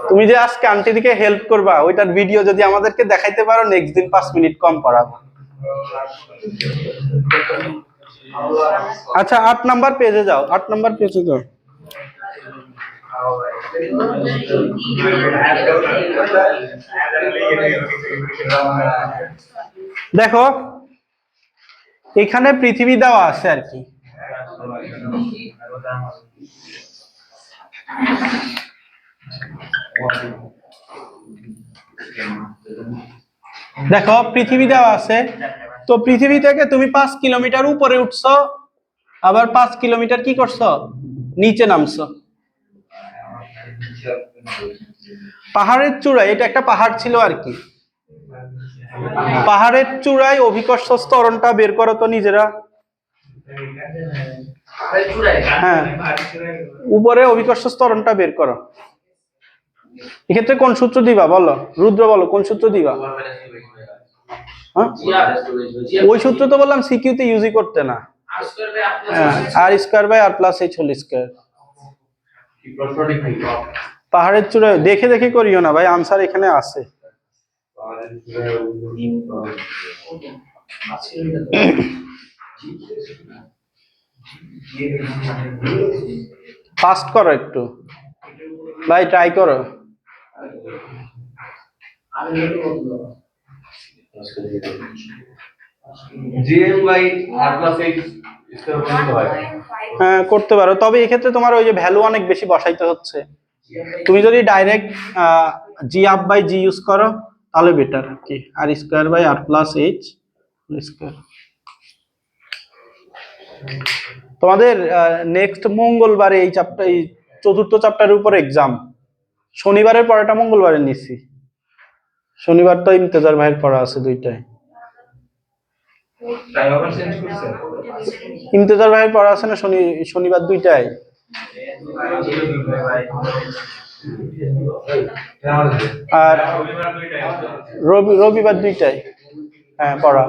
S1: তুমি যে আজকে আন্টিদিকে হেল্প করবা, ওইটার ভিডিও যদি আমাদেরকে দেখাইতে পারো, নেক্সট দিন 5 মিনিট কম পড়াবো। আচ্ছা 8 নাম্বার পেজে যাও, 8 নাম্বার পেজে যাও। দেখো এখানে পৃথিবী দেওয়া আছে আর কি। দেখো পৃথিবী দেওয়া আছে, তো পৃথিবী থেকে তুমি 5 কিলোমিটার উপরে উঠছো, আবার 5 কিলোমিটার কি করছো, নিচে নামছো। পাহাড়ের চূড়ায়, এটা একটা পাহাড় ছিল আর কি, পাহাড়ের চূড়ায় অভিকর্ষ ত্বরণটা বের করো তো নিজেরা। হ্যাঁ, উপরে অভিকর্ষ ত্বরণটা বের করো। এক্ষেত্রে কোন সূত্র দিবা বলো, রুদ্র বলো কোন সূত্র দিবা? হ্যাঁ? ওই সূত্র তো বললাম সিকিউতে ইউজই করতে না, r square by R plus H whole square. পাহাড়ের চূড়ায় দেখে দেখে করিও না ভাই, আনসার এখানে আছে। ফাস্ট করো একটু ভাই, ট্রাই করো।
S3: GM by R plus H square করতে হয়।
S1: হ্যাঁ করতে পারো, তবে এক্ষেত্রে তোমার ওই যে ভ্যালু অনেক বেশি বসাইতে হচ্ছে। তুমি যদি direct g up by g use করো তাহলে বেটার আর কি, r square by R plus H square. তোমাদের নেক্সট মঙ্গলবারে এই চ্যাপ্টার, এই চতুর্থ চ্যাপ্টারের উপর এক্সাম। শনিবারের পড়াটা মঙ্গলবারে নিছি, শনিবার তো ইমতেজার ভাইয়ের পড়া আছে দুইটায়। ইমতেজার ভাইয়ের পড়া আছে না শনিবার দুইটায়, আর রবিবার দুইটায়। হ্যাঁ পড়া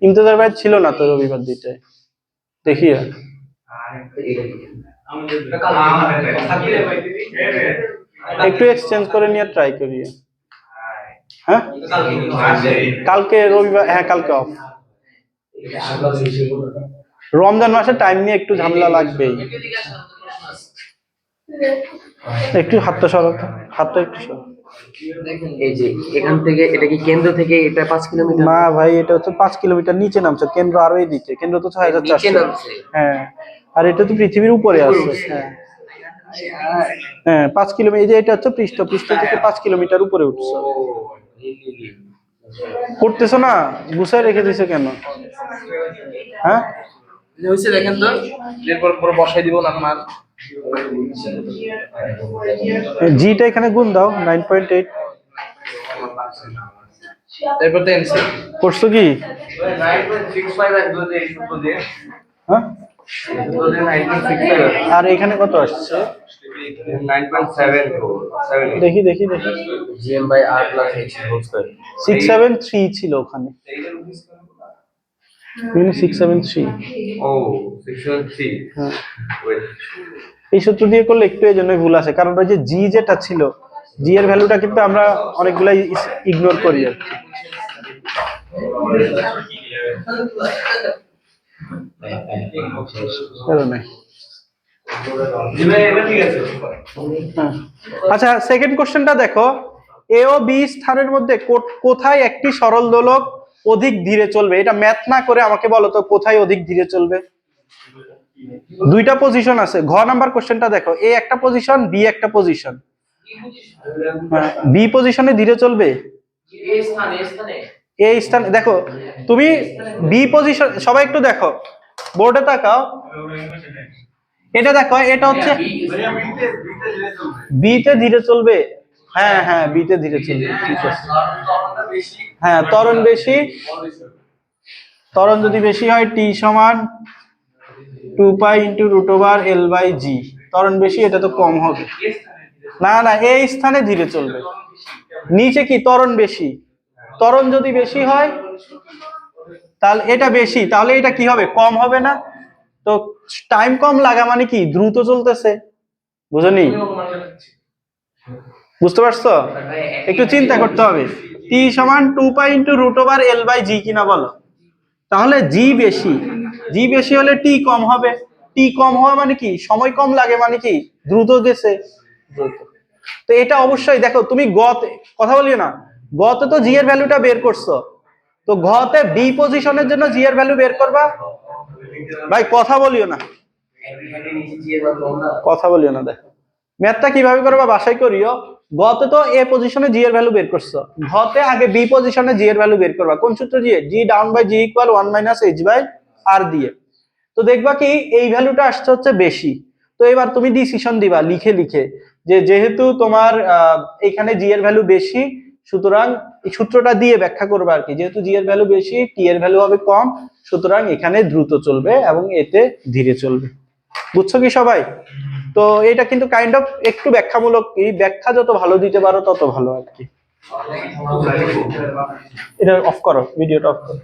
S1: ইমতেজার ভাই ছিল না তো রবিবার দুইটায়, দেখি একটু এক্সচেঞ্জ করে নিয়ে ট্রাই করি। হ্যাঁ কালকে রবিবার, হ্যাঁ কালকে অফ। রমজান মাসে টাইম নিয়ে একটু ঝামেলা লাগবেই। একটু হাতটা সরাতে, হাতটা একটু সরাতে।
S4: এই যে এখান থেকে, এটা কি কেন্দ্র থেকে এটা 5 কিলোমিটার?
S1: না ভাই, এটা হচ্ছে 5 কিলোমিটার নিচে নামছে, কেন্দ্র আরো এদিকে, কেন্দ্র তো 6400। হ্যাঁ, আর এটা তো পৃথিবীর উপরে আছে। হ্যাঁ হ্যাঁ 5 কিলোমিটার, এই যে এটা হচ্ছে পৃষ্ঠ, পৃষ্ঠ থেকে 5 কিলোমিটার উপরে উঠছে। করতেছো না, গুছায় রেখে দিছে কেন? হ্যাঁ
S4: হইছে দেখেন তো, এরপর পুরো বসাই দিব না আপনার।
S1: জিটা এখানে গুণ দাও 9.8।
S4: এরপর তো এনসি
S1: করছো কি?
S3: 9.65 একদম এই সূত্র দিয়ে।
S1: হ্যাঁ,
S3: সূত্র দিয়ে 9.65
S1: আর এখানে কত আসছে?
S3: 9.74
S1: দেখি দেখি দেখি,
S4: GM by R plus H whole square.
S1: 673 ছিল ওখানে, 673।
S3: ও 673।
S1: হ্যাঁ,
S3: ওয়েট,
S1: এই সূত্র দিয়ে করলে একটু এই জন্যই ভুল আছে, কারণ ওই যে জি যেটা ছিল, জি এর ভ্যালুটা কিন্তু আমরা অনেকগুলাই ইগনোর করি আর কি। আচ্ছা সেকেন্ড কোশ্চেনটা দেখো, এ ও বি স্থানের মধ্যে কোথায় একটি সরল দোলক অধিক ধীরে চলবে? এটা ম্যাথ না করে আমাকে বলো তো কোথায় অধিক ধীরে চলবে। দুইটা পজিশন আছে, ঘ নাম্বার কোশ্চেনটা দেখো, এ একটা পজিশন, বি একটা পজিশন। বি পজিশনে ধীরে চলবে, এই স্থানে দেখো তুমি বি পজিশন, সবাই একটু দেখো বোর্ডে তাকাও, এটা দেখো, এটা হচ্ছে বি তে ধীরে চলবে। হ্যাঁ হ্যাঁ বি তে ধীরে চলবে, ঠিক আছে। হ্যাঁ ত্বরণ বেশি, ত্বরণ যদি বেশি হয় টি সমান 2π × √L/g, ত্বরণ বেশি, এটা তো কম হবে। না না, এই স্থানে ধীরে চলবে, নিচে কি ত্বরণ বেশি, ত্বরণ যদি বেশি হয় তাহলে এটা বেশি, তাহলে এটা কি হবে, কম হবে না? তো টাইম কম লাগা মানে কি দ্রুত চলতেছে, বুঝনি? বুঝতে পারছো? একটু চিন্তা করতে হবে। টি সমান 2π × √L/g কিনা বলো। তাহলে জি বেশি হলে টি কম হবে। টি কম হওয়া মানে কি, সময় কম লাগে মানে কি, দ্রুত গেছে, দ্রুত। তো এটা অবশ্যই দেখো, তুমি গতে কথা বলিও না, গতে তো জি এর ভ্যালুটা বের করছো, তো ঘতে বি পজিশনের জন্য জি এর ভ্যালু বের করবা। ভাই কথা বলিও না, কথা বলিও না। দেখো ম্যাথটা কিভাবে করবা বাসায় করিও। গতে তো এ পজিশনে জি এর ভ্যালু বের করছো, ঘতে আগে বি পজিশনে জি এর ভ্যালু বের করবা। কোন সূত্র দিয়ে? G down by g equal 1 minus h by r দিয়ে। তো দেখবা কি এই ভ্যালুটা আসছে হচ্ছে বেশি। তো এবার তুমি ডিসিশন দিবা লিখে লিখে, যে যেহেতু তোমার এখানে জি এর ভ্যালু বেশি, সুতরাং এই সূত্রটা দিয়ে ব্যাখ্যা করবে আর কি, যেহেতু জি এর ভ্যালু বেশি, টি এর ভ্যালু হবে কম, সুতরাং এখানে দ্রুত চলবে এবং এতে ধীরে চলবে। বুঝছো কি সবাই? তো এটা কিন্তু কাইন্ড অফ একটু ব্যাখ্যামূলক, এই ব্যাখ্যা যত ভালো দিতে পারো তত ভালো আর কি। এটা অফ করো, ভিডিওটা অফ করো।